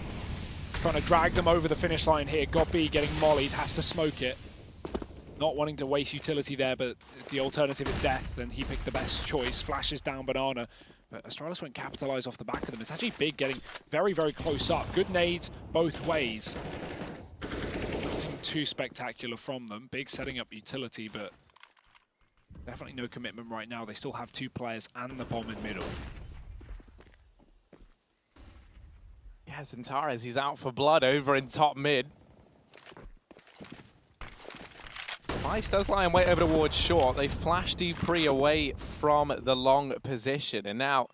Trying to drag them over the finish line here. Gobby getting mollied, has to smoke it. Not wanting to waste utility there, but the alternative is death, and he picked the best choice. Flashes down banana, but Astralis won't capitalize off the back of them. It's actually Big getting very, very close up. Good nades both ways. Nothing too spectacular from them. Big setting up utility, but definitely no commitment right now. They still have 2 players and the bomb in middle. Yeah, Zantares, he's out for blood over in top mid. Vice does lie in wait over towards short. They flash Dupree away from the long position. And now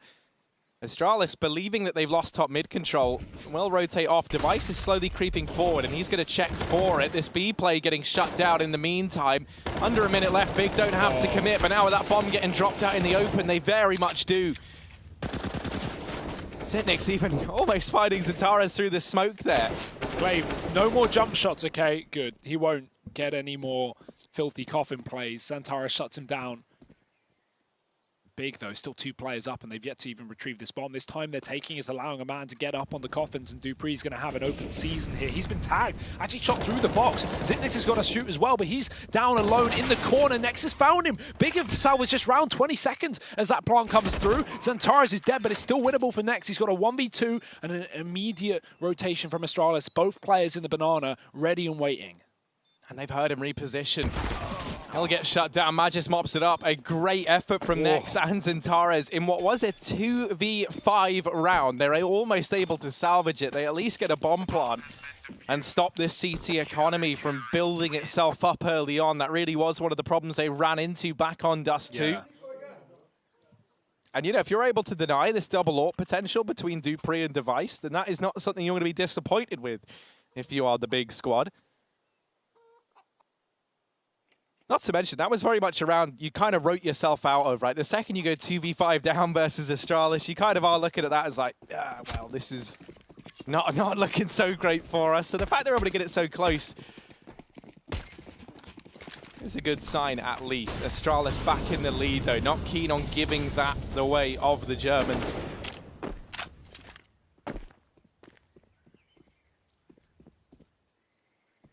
Astralis, believing that they've lost top mid control, will rotate off. Device is slowly creeping forward, and he's going to check for it. This B play getting shut down in the meantime. Under a minute left. Big don't have to commit, but now with that bomb getting dropped out in the open, they very much do. Zipnix even almost finding Zantares through the smoke there. Glaive, no more jump shots, okay? Good. He won't get any more filthy coffin plays. Zantares shuts him down. Big, though, still 2 players up, and they've yet to even retrieve this bomb. This time they're taking is allowing a man to get up on the coffins, and Dupree's going to have an open season here. He's been tagged, actually shot through the box. Zipnix has got to shoot as well, but he's down alone in the corner. Nex has found him. Big have salvaged just round 20 seconds as that plant comes through. Zantares is dead, but it's still winnable for Nex. He's got a 1v2 and an immediate rotation from Astralis. Both players in the banana ready and waiting. And they've heard him reposition. He'll get shut down. Magis mops it up. A great effort from Nex and Zantares in what was a 2v5 round. They're almost able to salvage it. They at least get a bomb plant and stop this CT economy from building itself up early on. That really was one of the problems they ran into back on Dust 2. And, you know, if you're able to deny this double AWP potential between dupreeh and Device, then that is not something you're going to be disappointed with if you are the big squad. Not to mention, that was very much around, you kind of wrote yourself out of, right? The second you go 2v5 down versus Astralis, you kind of are looking at that as like, well, this is not looking so great for us. So the fact they're able to get it so close is a good sign, at least. Astralis back in the lead, though. Not keen on giving that the way of the Germans.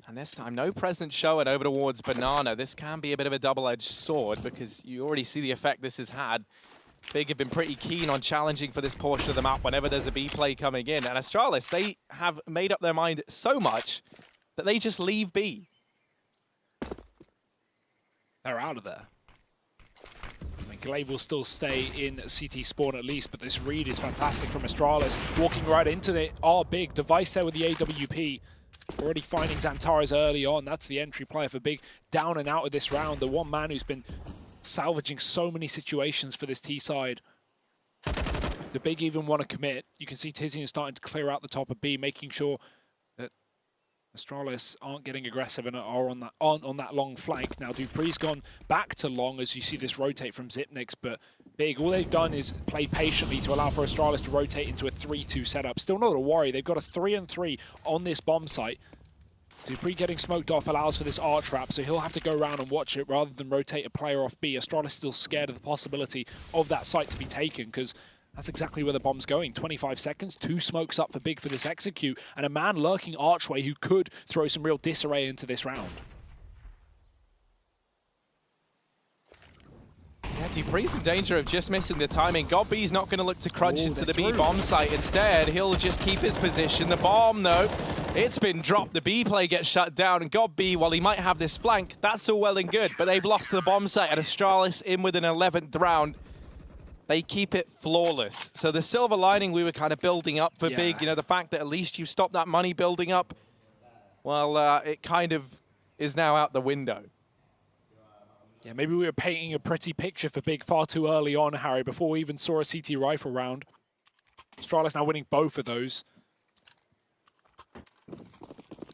And this time, no presence showing over towards Banana. This can be a bit of a double-edged sword because you already see the effect this has had. Big have been pretty keen on challenging for this portion of the map whenever there's a B play coming in. And Astralis, they have made up their mind so much that they just leave B. They're out of there. And Glaive will still stay in CT spawn at least, but this read is fantastic from Astralis. Walking right into it. Big. Device there with the AWP. Already finding Xantares early on. That's the entry player for Big. Down and out of this round. The one man who's been salvaging so many situations for this T side. The Big even want to commit. You can see Tizian starting to clear out the top of B, making sure that Astralis aren't getting aggressive and are on that long flank. Now dupreeh's gone back to long as you see this rotate from Xyp9x, but Big, all they've done is play patiently to allow for Astralis to rotate into a 3-2 setup. Still not a worry. They've got a 3-on-3 on this bomb site. dupreeh getting smoked off allows for this arch trap, so he'll have to go around and watch it rather than rotate a player off B. Astralis still scared of the possibility of that site to be taken because that's exactly where the bomb's going. 25 seconds, 2 smokes up for Big for this execute, and a man lurking archway who could throw some real disarray into this round. Yeah, dupreeh's in danger of just missing the timing. Godby's not going to look to crunch into the B bomb site. Instead, he'll just keep his position. The bomb, though, it's been dropped. The B play gets shut down, and Godby, while he might have this flank, that's all well and good, but they've lost the bomb site, and Astralis in with an 11th round. They keep it flawless. So the silver lining we were kind of building up for Big, you know, the fact that at least you stopped that money building up, well, it kind of is now out the window. Yeah, maybe we were painting a pretty picture for Big far too early on, Harry, before we even saw a CT rifle round. Astralis now winning both of those.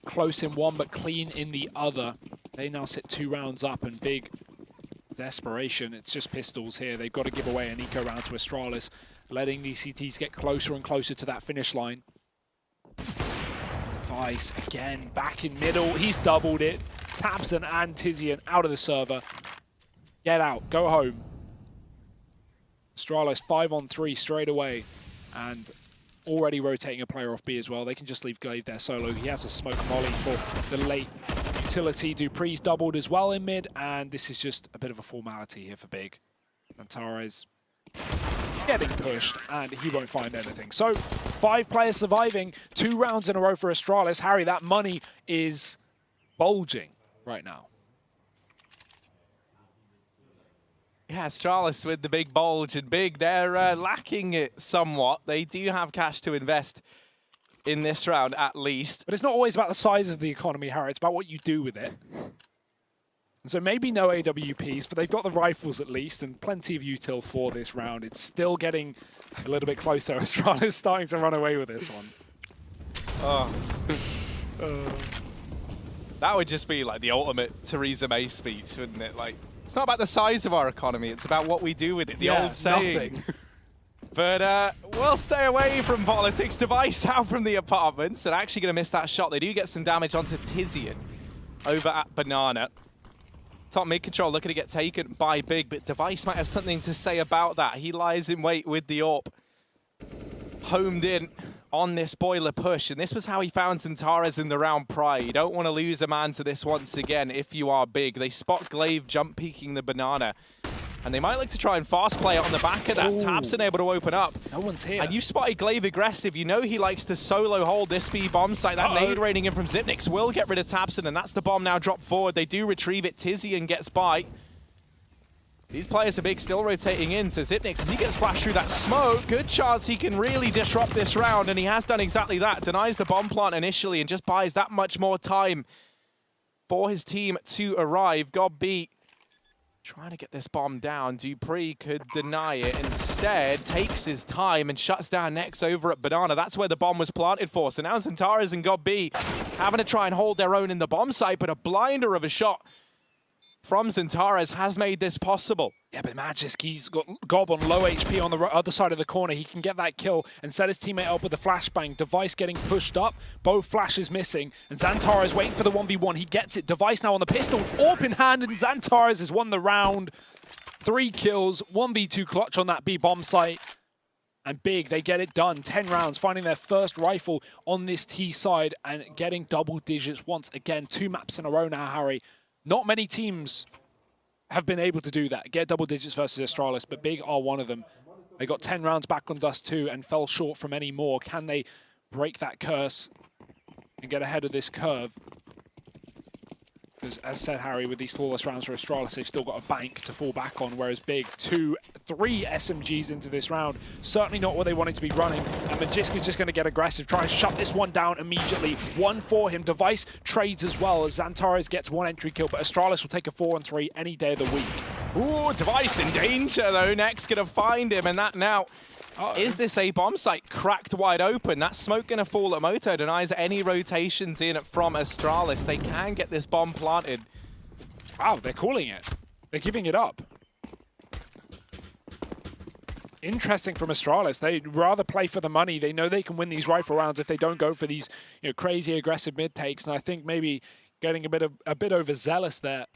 Close in one, but clean in the other. They now sit 2 rounds up, and Big desperation. It's just pistols here. They've got to give away an eco round to Astralis, letting these CTs get closer and closer to that finish line. Device again back in middle. He's doubled it. tabseN and Tizian out of the server. Get out. Go home. Astralis 5-on-3 straight away, and already rotating a player off B as well. They can just leave Glaive there solo. He has a smoke molly for the late utility. dupreeh's doubled as well in mid, and this is just a bit of a formality here for Big. Xantares getting pushed, and he won't find anything. So 5 players surviving, 2 rounds in a row for Astralis. Harry, that money is bulging right now. Yeah, Astralis with the big bulge, and Big, they're lacking it somewhat. They do have cash to invest in this round, at least. But it's not always about the size of the economy, Harry. It's about what you do with it. And so maybe no AWPs, but they've got the rifles at least, and plenty of util for this round. It's still getting a little bit closer. Astralis starting to run away with this one. Oh. That would just be like the ultimate Theresa May speech, wouldn't it? Like, it's not about the size of our economy, it's about what we do with it, the old saying. Nothing. But we'll stay away from politics. Device out from the apartments, and actually going to miss that shot. They do get some damage onto Tizian over at Banana. Top mid control looking to get taken by Big, but Device might have something to say about that. He lies in wait with the AWP. Homed in on this boiler push, and this was how he found Xantares in the round prior. You don't want to lose a man to this once again if you are Big. They spot Glaive jump peeking the Banana, and they might like to try and fast play it on the back of that. tabseN able to open up. No one's here. And you spotted Glaive aggressive. You know he likes to solo hold this B bomb site. That nade raining in from Xyp9x will get rid of tabseN, and that's the bomb now dropped forward. They do retrieve it. Tizian gets by. These players are Big still rotating in, so Xyp9x, as he gets flashed through that smoke, good chance he can really disrupt this round, and he has done exactly that. Denies the bomb plant initially and just buys that much more time for his team to arrive. Godby Trying to get this bomb down. Dupree could deny it. Instead, takes his time and shuts down Nex over at Banana. That's where the bomb was planted for. So now Zentares and God B having to try and hold their own in the bomb site, but a blinder of a shot from Zentares has made this possible. Yeah, but Magisk, he's got Gob on low HP on the other side of the corner. He can get that kill and set his teammate up with the flashbang. Device getting pushed up, both flashes missing, and Zentares waiting for the 1v1. He gets it. Device now on the pistol, AWP in hand, and Zentares has won the round. 3 kills, 1v2 clutch on that B bomb site. And Big, they get it done. 10 rounds, finding their first rifle on this T side and getting double digits once again. 2 maps in a row now, Harry. Not many teams have been able to do that, get double digits versus Astralis, but Big are one of them. They got 10 rounds back on Dust 2 and fell short from any more. Can they break that curse and get ahead of this curve? Because as said, Harry, with these flawless rounds for Astralis, they've still got a bank to fall back on, whereas Big, 2, 3 SMGs into this round. Certainly not what they wanted to be running, and Magisk is just going to get aggressive, try and shut this one down immediately. 1 for him. Device trades as well as Zentares gets 1 entry kill, but Astralis will take a 4-on-3 any day of the week. Ooh, Device in danger though. Next going to find him, and that now... Is this a bomb site cracked wide open? That smoke going to fall at Moto. Denies any rotations in from Astralis. They can get this bomb planted. Wow, they're calling it. They're giving it up. Interesting from Astralis. They'd rather play for the money. They know they can win these rifle rounds if they don't go for these, crazy aggressive mid takes. And I think maybe getting a bit overzealous there.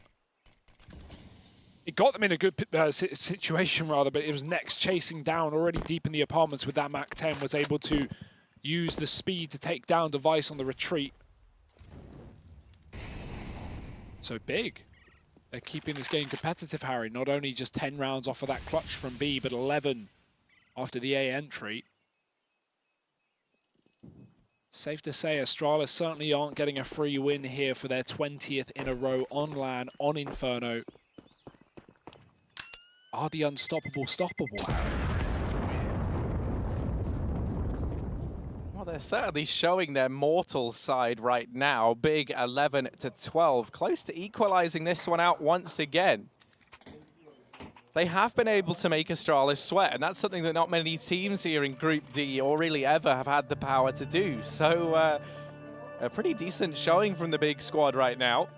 It got them in a good situation, rather, but it was Nex chasing down already deep in the apartments with that MAC-10, was able to use the speed to take down Device on the retreat. So Big. They're keeping this game competitive, Harry. Not only just 10 rounds off of that clutch from B, but 11 after the A entry. Safe to say, Astralis certainly aren't getting a free win here for their 20th in a row on LAN, on Inferno. Are the unstoppable stoppable, Harry? Well, they're certainly showing their mortal side right now. Big 11-12, close to equalizing this one out once again. They have been able to make Astralis sweat, and that's something that not many teams here in Group D or really ever have had the power to do. So a pretty decent showing from the Big squad right now.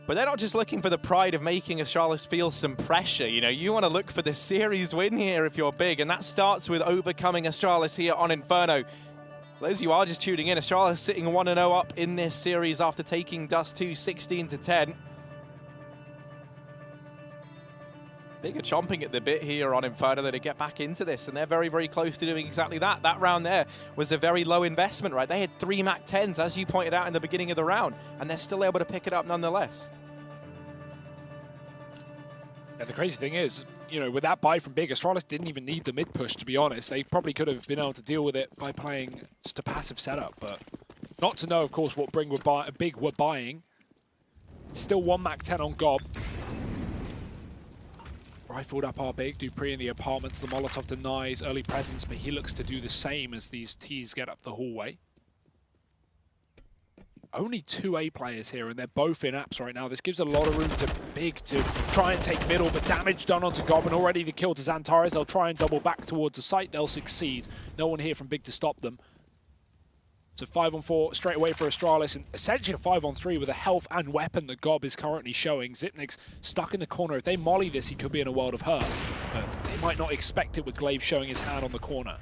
But they're not just looking for the pride of making Astralis feel some pressure. You want to look for the series win here if you're Big, and that starts with overcoming Astralis here on Inferno. For those of you are just tuning in, Astralis sitting 1-0 up in this series after taking Dust 2 16-10. Big are chomping at the bit here on Inferno to get back into this, and they're very, very close to doing exactly that. That round there was a very low investment, right? They had 3 MAC-10s, as you pointed out in the beginning of the round, and they're still able to pick it up nonetheless. Yeah, the crazy thing is, with that buy from Big, Astralis didn't even need the mid push, to be honest. They probably could have been able to deal with it by playing just a passive setup, but not to know, of course, what Big were buying. It's still 1 MAC-10 on Gob. Rifled up our Big. Dupree in the apartments. The Molotov denies early presence, but he looks to do the same as these T's get up the hallway. Only 2 A players here, and they're both in apps right now. This gives a lot of room to Big to try and take middle, but damage done onto Gob, and already the kill to Zentares. They'll try and double back towards the site. They'll succeed. No one here from Big to stop them. So 5-on-4 straight away for Astralis, and essentially a 5-on-3 with a health and weapon that Gob is currently showing. Xyp9x stuck in the corner. If they molly this, he could be in a world of hurt. But they might not expect it with Glaive showing his hand on the corner.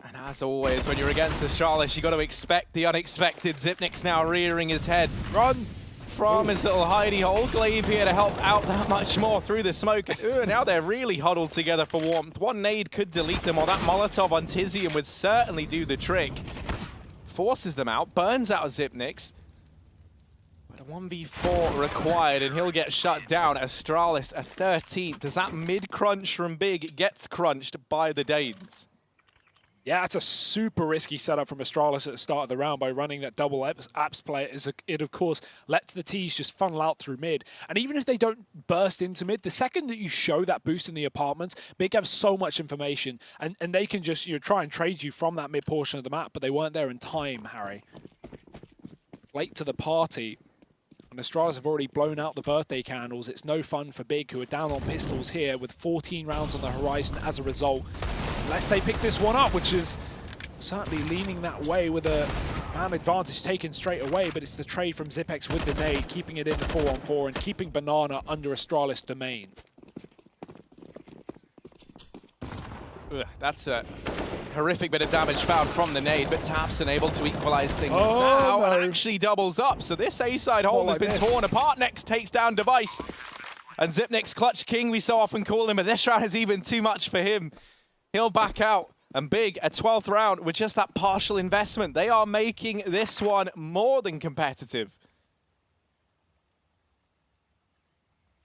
And as always, when you're against Astralis, you got to expect the unexpected. Xyp9x now rearing his head. Run! From his little hidey hole. Glaive here to help out that much more through the smoke. Ooh, now they're really huddled together for warmth. One nade could delete them, or that Molotov on Tizium would certainly do the trick. Forces them out, burns out Xyp9x. But a 1v4 required, and he'll get shut down. Astralis, a 13th. As that mid-crunch from Big gets crunched by the Danes. Yeah, it's a super risky setup from Astralis at the start of the round by running that double apps play. It, of course, lets the T's just funnel out through mid. And even if they don't burst into mid, the second that you show that boost in the apartments, Big have so much information. And they can just try and trade you from that mid portion of the map, but they weren't there in time, Harry. Late to the party. And Astralis have already blown out the birthday candles. It's no fun for Big, who are down on pistols here with 14 rounds on the horizon as a result. Unless they pick this one up, which is certainly leaning that way with a man advantage taken straight away, but it's the trade from Zipex with the nade, keeping it in the 4-on-4 and keeping Banana under Astralis domain. Ugh, that's a horrific bit of damage found from the nade, but Tafson able to equalize things Oh, out no. and actually doubles up. So this A-side hold Not has been like this. torn apart. Next takes down Device. And Zipnik's Clutch King, we so often call him, but this round is even too much for him. He'll back out. And Big, a 12th round with just that partial investment. They are making this one more than competitive.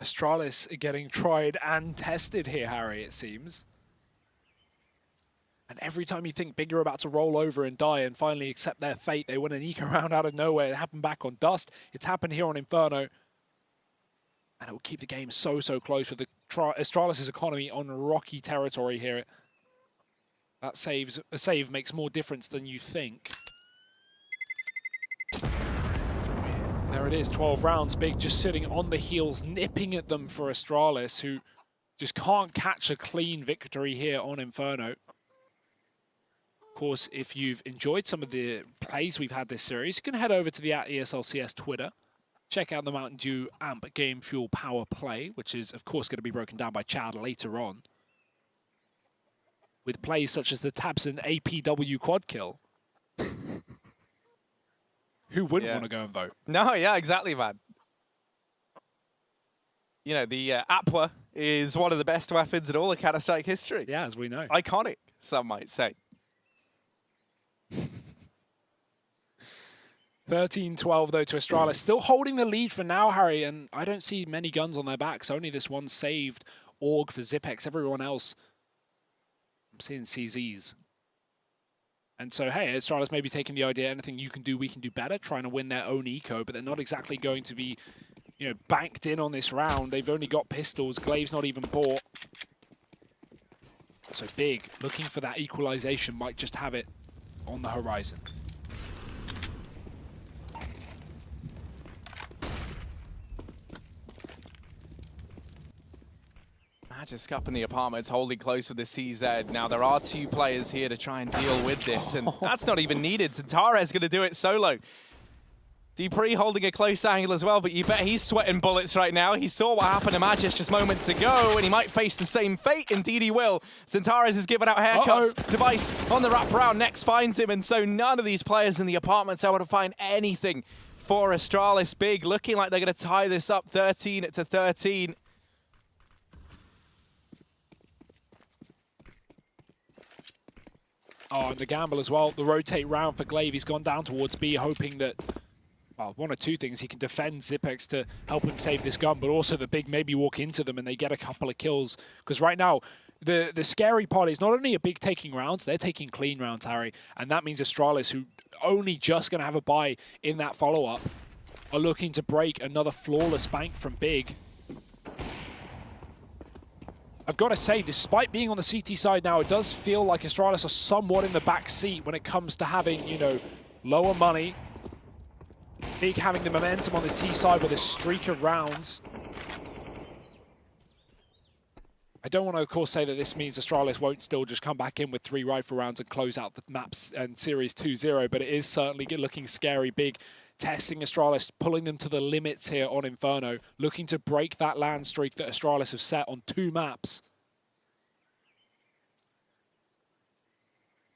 Astralis are getting tried and tested here, Harry, it seems. And every time you think Big are about to roll over and die and finally accept their fate, they win an eco round out of nowhere. It happened back on Dust. It's happened here on Inferno. And it will keep the game so close with the Astralis' economy on rocky territory here. That a save makes more difference than you think. There it is, 12 rounds. Big just sitting on the heels, nipping at them for Astralis, who just can't catch a clean victory here on Inferno. Of course, if you've enjoyed some of the plays we've had this series, you can head over to the @ESLCS Twitter. Check out the Mountain Dew Amp Game Fuel Power Play, which is, of course, going to be broken down by Chad later on. With plays such as the Tabson APW quad kill. Who wouldn't want to go and vote? No, yeah, exactly, man. You know, the Apwa is one of the best weapons in all of Counter-Strike history. Yeah, as we know. Iconic, some might say. 13-12 though to Astralis. Still holding the lead for now, Harry, and I don't see many guns on their backs. Only this one saved AUG for Zipex. Everyone else, I'm seeing CZs. And so, hey, Astralis may be taking the idea, anything you can do, we can do better, trying to win their own eco, but they're not exactly going to be, you know, banked in on this round. They've only got pistols. Glaive's not even bought. So Big, looking for that equalization, might just have it on the horizon. Just up in the apartments, holding close with the CZ. Now, there are two players here to try and deal with this, and that's not even needed. Zantare's going to do it solo. Dupree holding a close angle as well, but you bet he's sweating bullets right now. He saw what happened to Magis just moments ago, and he might face the same fate. Indeed he will. Zantares has given out haircuts. Device on the wraparound. Next finds him, and so none of these players in the apartments are able to find anything for Astralis. Big looking like they're going to tie this up 13-13. Oh, and the gamble as well. The rotate round for Glaive. He's gone down towards B, hoping that, well, one or two things. He can defend Zipex to help him save this gun, but also the Big maybe walk into them and they get a couple of kills. Because right now, the scary part is not only a Big taking rounds, they're taking clean rounds, Harry. And that means Astralis, who only just going to have a buy in that follow-up, are looking to break another flawless bank from Big. I've got to say, despite being on the CT side now, it does feel like Astralis are somewhat in the back seat when it comes to having, you know, lower money. Big having the momentum on this T side with a streak of rounds. I don't want to, of course, say that this means Astralis won't still just come back in with 3 rifle rounds and close out the maps and series 2-0, but it is certainly looking scary. Big testing Astralis, pulling them to the limits here on Inferno, looking to break that land streak that Astralis have set on 2 maps.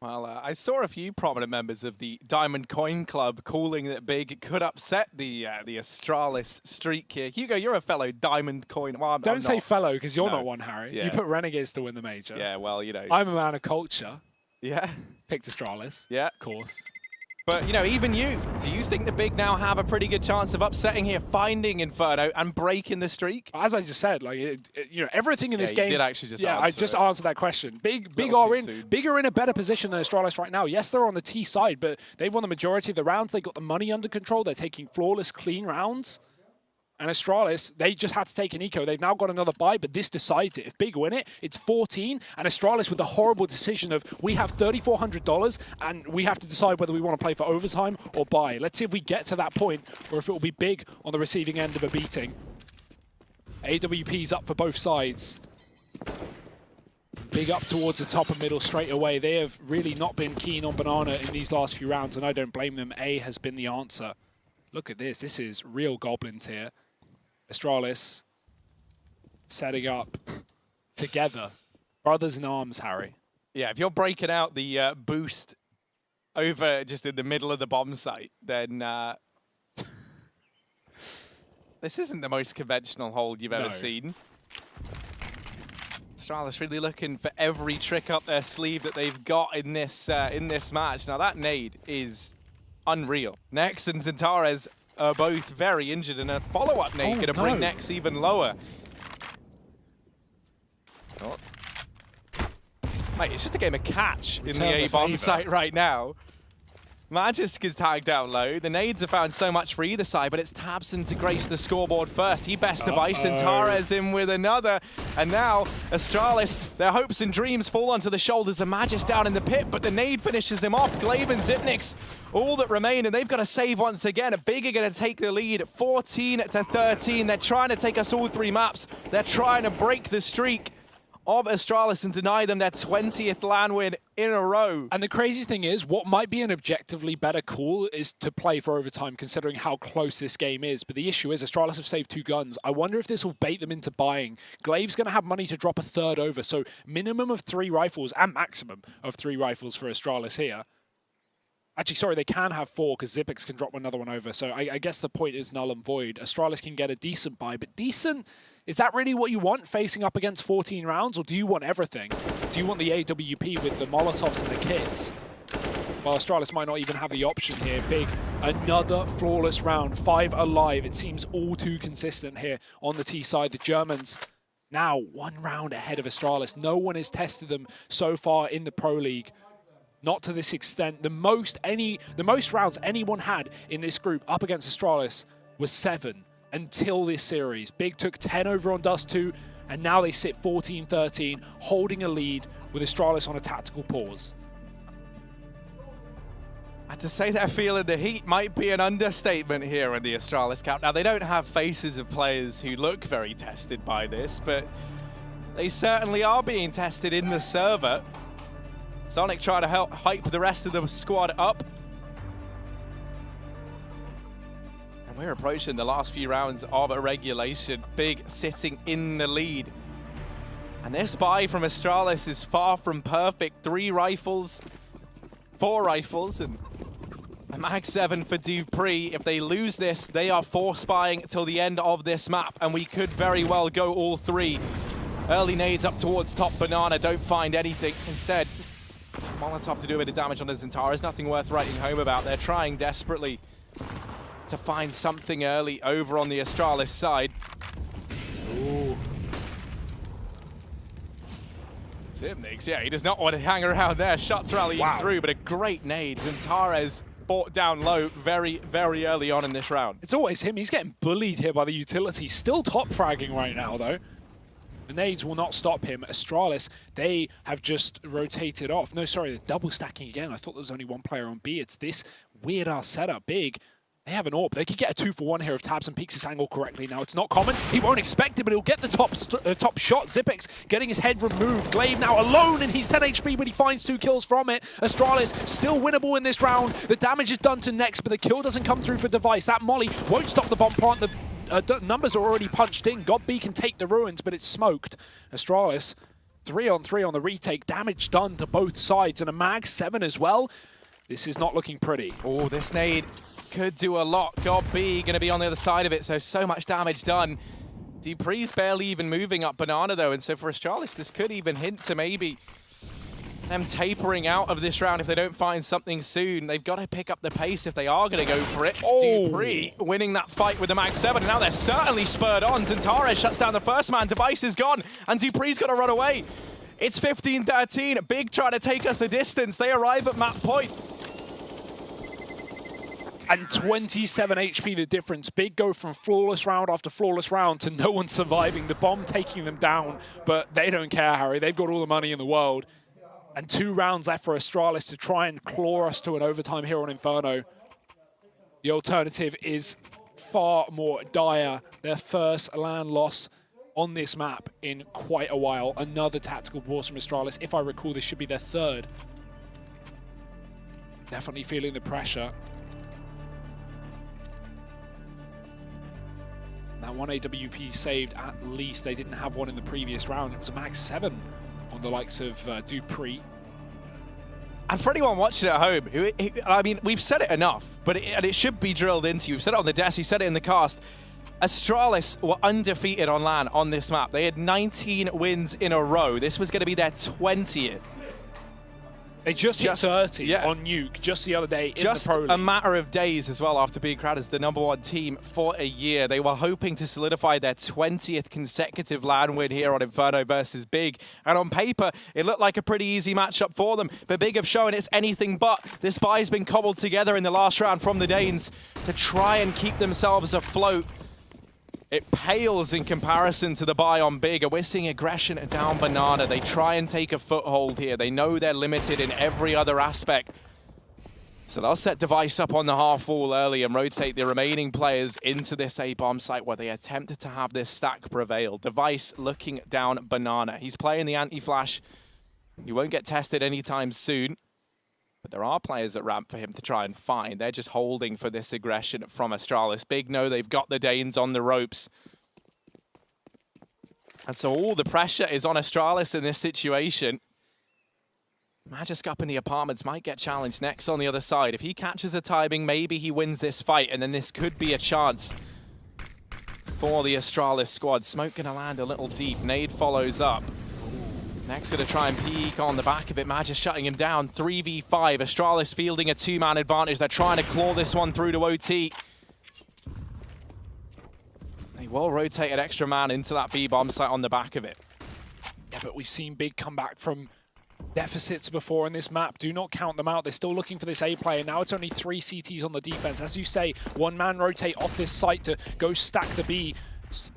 Well, I saw a few prominent members of the Diamond Coin Club calling that Big could upset the Astralis streak here. Hugo, you're a fellow Diamond Coin. Well, Don't say not. fellow, because you're No. not one, Harry. Yeah. You put Renegades to win the major. Yeah, well, you know. I'm a man of culture. Yeah. Picked Astralis. Yeah. Of course. But, you know, even you, do you think the Big now have a pretty good chance of upsetting here, finding Inferno and breaking the streak? As I just said, like you know, everything in this game. You did actually just I answer just it. answered that question. Big are in a better position than Astralis right now. Yes, they're on the T side, but they've won the majority of the rounds. They got the money under control. They're taking flawless, clean rounds. And Astralis, they just had to take an eco. They've now got another buy, but this decides it. If Big win it, it's 14. And Astralis with the horrible decision of, we have $3,400 and we have to decide whether we want to play for overtime or buy. Let's see if we get to that point, or if it will be Big on the receiving end of a beating. AWP's up for both sides. Big up towards the top and middle straight away. They have really not been keen on Banana in these last few rounds, and I don't blame them. A has been the answer. Look at this. This is real goblins here. Astralis setting up together. Brothers in arms, Harry. Yeah, if you're breaking out the boost over just in the middle of the bomb site, then this isn't the most conventional hold you've ever seen. Astralis really looking for every trick up their sleeve that they've got in this match. Now that nade is unreal. Nex and Zentares are both very injured, and a follow-up nade going to bring Nex even lower. Oh. Mate, it's just a game of catch in the A-bomb site right now. Magisk is tagged down low. The nades have found so much for either side, but it's tabseN to grace the scoreboard first. He best device, and Zentares in with another. And now, Astralis, their hopes and dreams fall onto the shoulders of Magisk down in the pit, but the nade finishes him off. Glaive and Xyp9x, all that remain, and they've got to save once again. Big are going to take the lead, 14-13. They're trying to take us all 3 maps. They're trying to break the streak of Astralis and deny them their 20th LAN win in a row. And the crazy thing is, what might be an objectively better call is to play for overtime, considering how close this game is. But the issue is, Astralis have saved 2 guns. I wonder if this will bait them into buying. Glaive's going to have money to drop a 3rd over, so minimum of 3 rifles and maximum of 3 rifles for Astralis here. Actually, sorry, they can have 4 because Xyp9x can drop another one over. So I guess the point is null and void. Astralis can get a decent buy, but decent? Is that really what you want, facing up against 14 rounds, or do you want everything? Do you want the AWP with the Molotovs and the kits? Well, Astralis might not even have the option here. Big, another flawless round, 5 alive. It seems all too consistent here on the T side. The Germans now 1 round ahead of Astralis. No one has tested them so far in the Pro League. Not to this extent. The most rounds anyone had in this group up against Astralis was 7. Until this series. Big took 10 over on Dust 2, and now they sit 14-13, holding a lead with Astralis on a tactical pause. And to say they're feeling the heat might be an understatement here in the Astralis camp. Now, they don't have faces of players who look very tested by this, but they certainly are being tested in the server. Sonic trying to help hype the rest of the squad up. We're approaching the last few rounds of a regulation. Big sitting in the lead. And this buy from Astralis is far from perfect. 3 rifles, 4 rifles, and a Mag 7 for dupreeh. If they lose this, they are force buying till the end of this map, and we could very well go all 3. Early nades up towards top Banana, don't find anything. Instead, Molotov to do a bit of damage on the Zentares. Nothing worth writing home about. They're trying desperately to find something early over on the Astralis side. Ooh. Xyp9x, yeah, he does not want to hang around there. Shots rallying through, but a great nade. Zentares bought down low very, very early on in this round. It's always him. He's getting bullied here by the utility. Still top fragging right now, though. The nades will not stop him. Astralis, they have just rotated off. No, sorry, they're double stacking again. I thought there was only 1 player on B. It's this weird-ass setup. Big. They have an AWP. They could get a 2-for-1 here if tabseN peeks his angle correctly. Now, it's not common. He won't expect it, but he'll get the top shot. Xyp9x getting his head removed. Glaive now alone, and he's 10 HP, but he finds 2 kills from it. Astralis still winnable in this round. The damage is done to Nex, but the kill doesn't come through for Device. That molly won't stop the bomb plant. The numbers are already punched in. GodB can take the ruins, but it's smoked. Astralis, 3-on-3 on the retake. Damage done to both sides, and a Mag 7 as well. This is not looking pretty. Oh, this nade could do a lot. GodB going to be on the other side of it, so much damage done. dupreeh's barely even moving up Banana, though, and so for Astralis, this could even hint to maybe them tapering out of this round if they don't find something soon. They've got to pick up the pace if they are going to go for it. Oh. dupreeh winning that fight with the Mag 7, and now they're certainly spurred on. Zentares shuts down the first man. Device is gone, and dupreeh's got to run away. It's 15-13. Big trying to take us the distance. They arrive at map point. And 27 HP the difference. Big go from flawless round after flawless round to no one surviving. The bomb taking them down, but they don't care, Harry. They've got all the money in the world. And 2 rounds left for Astralis to try and claw us to an overtime here on Inferno. The alternative is far more dire. Their first LAN loss on this map in quite a while. Another tactical pause from Astralis. If I recall, this should be their 3rd. Definitely feeling the pressure. That one AWP saved at least. They didn't have one in the previous round. It was a max 7 on the likes of Dupree. And for anyone watching at home, I mean, we've said it enough, but it should be drilled into you. We've said it on the desk, we said it in the cast. Astralis were undefeated on LAN on this map. They had 19 wins in a row. This was going to be their 20th. They just hit 30 on Nuke just the other day in the Pro League. A matter of days as well after being crowned as the #1 team for a year. They were hoping to solidify their 20th consecutive LAN win here on Inferno versus Big. And on paper, it looked like a pretty easy matchup for them. But Big have shown it's anything but. This buy's been cobbled together in the last round from the Danes to try and keep themselves afloat. It pales in comparison to the buy on Big. We're seeing aggression down Banana. They try and take a foothold here. They know they're limited in every other aspect. So they'll set Device up on the half wall early and rotate the remaining players into this A-bomb site where they attempted to have this stack prevail. Device looking down Banana. He's playing the anti-flash. He won't get tested anytime soon. But there are players at ramp for him to try and find. They're just holding for this aggression from Astralis. Big know they've got the Danes on the ropes. And so all the pressure is on Astralis in this situation. Magisk up in the apartments might get challenged next on the other side. If he catches a timing, maybe he wins this fight, and then this could be a chance for the Astralis squad. Smoke gonna land a little deep. Nade follows up. Next gonna try and peek on the back of it. Magisk shutting him down. 3v5. Astralis fielding a 2-man advantage. They're trying to claw this one through to OT. They will rotate an extra man into that B-bomb site on the back of it. Yeah, but we've seen Big come back from deficits before in this map. Do not count them out. They're still looking for this A player. Now it's only 3 CTs on the defense. As you say, 1-man rotate off this site to go stack the B.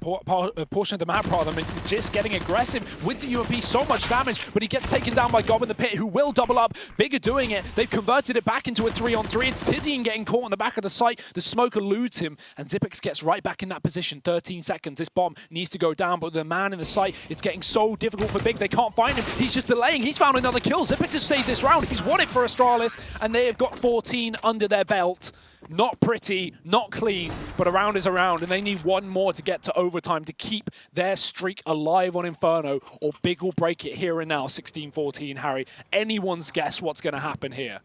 Portion of the map rather than just getting aggressive with the UMP. So much damage, but he gets taken down by Gob in the pit, who will double up. Big are doing it. They've converted it back into a 3-on-3. It's Tizian getting caught on the back of the site. The smoke eludes him, and Xyp9x gets right back in that position. 13 seconds. This bomb needs to go down, but the man in the site, it's getting so difficult for Big. They can't find him. He's just delaying. He's found another kill. Xyp9x has saved this round. He's won it for Astralis, and they have got 14 under their belt. Not pretty, not clean, but a round is a round, and they need one more to get to overtime to keep their streak alive on Inferno, or Big will break it here and now. 16-14, Harry. Anyone's guess what's going to happen here.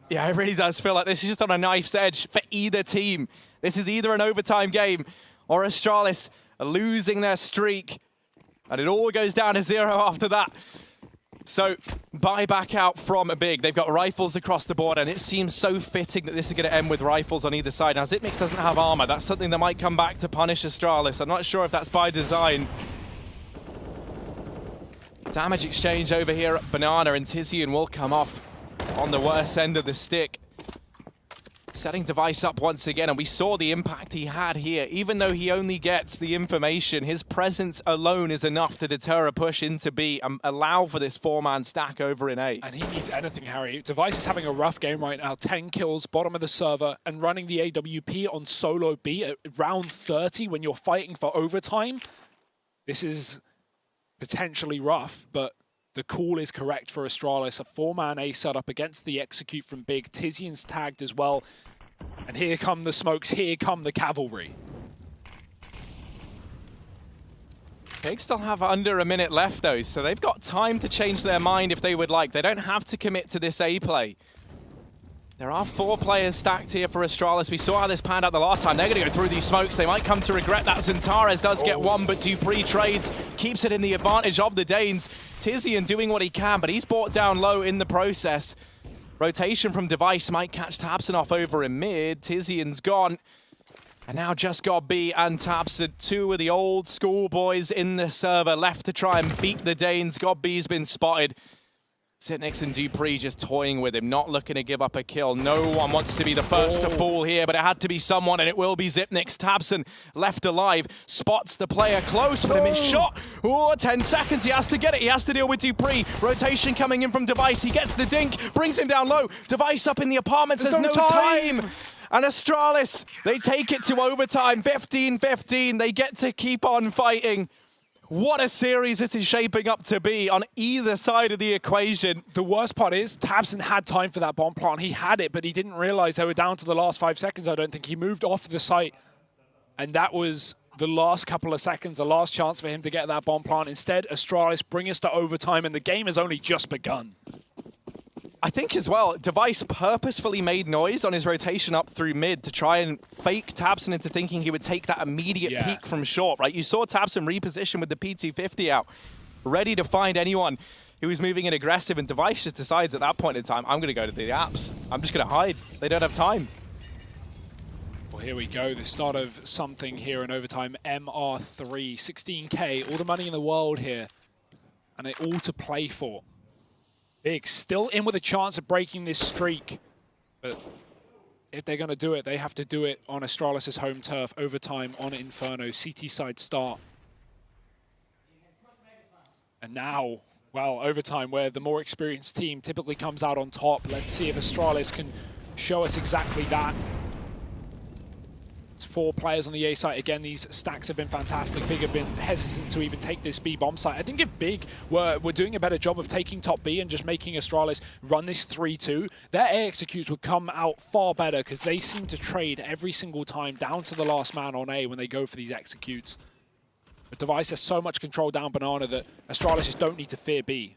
Yeah, it really does feel like this is just on a knife's edge for either team. This is either an overtime game or Astralis are losing their streak, and it all goes down to 0 after that. So, buy back out from Big. They've got rifles across the board, and it seems so fitting that this is going to end with rifles on either side. Now, Xyp9x doesn't have armor. That's something that might come back to punish Astralis. I'm not sure if that's by design. Damage exchange over here at Banana, and Tizian will come off on the worst end of the stick. Setting Device up once again, and we saw the impact he had here. Even though he only gets the information, his presence alone is enough to deter a push into B and allow for this 4-man stack over in A. And he needs anything, Harry. Device is having a rough game right now. 10 kills, bottom of the server, and running the AWP on solo B at round 30 when you're fighting for overtime. This is potentially rough, but the call is correct for Astralis. A 4-man A setup against the execute from Big. Tizian's tagged as well. And here come the smokes, here come the cavalry. Big still have under a minute left though, so they've got time to change their mind if they would like. They don't have to commit to this A play. There are 4 players stacked here for Astralis. We saw how this panned out the last time. They're going to go through these smokes. They might come to regret that. Xantares does get one, but Dupree trades, keeps it in the advantage of the Danes. Tizian doing what he can, but he's brought down low in the process. Rotation from Device might catch Tabson over in mid. Tizian's gone. And now just got B and Tabson, 2 of the old school boys in the server left to try and beat the Danes. God B's been spotted. Zipnix and Dupree just toying with him, not looking to give up a kill. No one wants to be the first to fall here, but it had to be someone, and it will be Zipnix. tabseN left alive, spots the player close, but a missed shot. Oh, 10 seconds, he has to get it. He has to deal with Dupree. Rotation coming in from Device. He gets the dink, brings him down low. Device up in the apartments, there's no time. And Astralis, they take it to overtime, 15-15. They get to keep on fighting. What a series this is shaping up to be on either side of the equation. The worst part is tabseN had time for that bomb plant. He had it, but he didn't realize they were down to the last 5 seconds, I don't think. He moved off the site, and that was the last couple of seconds, the last chance for him to get that bomb plant. Instead, Astralis bring us to overtime, and the game has only just begun. I think as well, Device purposefully made noise on his rotation up through mid to try and fake tabseN into thinking he would take that immediate peek from short, right? You saw tabseN reposition with the P250 out, ready to find anyone who was moving in aggressive, and Device just decides at that point in time, I'm going to go to the apps. I'm just going to hide. They don't have time. Well, here we go. The start of something here in overtime. MR3, 16K, all the money in the world here, and it all to play for. Big still in with a chance of breaking this streak, but if they're going to do it, they have to do it on Astralis' home turf, overtime on Inferno, CT side start. And now, well, overtime where the more experienced team typically comes out on top. Let's see if Astralis can show us exactly that. It's 4 players on the A site. Again, these stacks have been fantastic. Big have been hesitant to even take this B bomb site. I think if Big were doing a better job of taking top B and just making Astralis run this 3-2, their A executes would come out far better, because they seem to trade every single time down to the last man on A when they go for these executes. But Device has so much control down Banana that Astralis just don't need to fear B.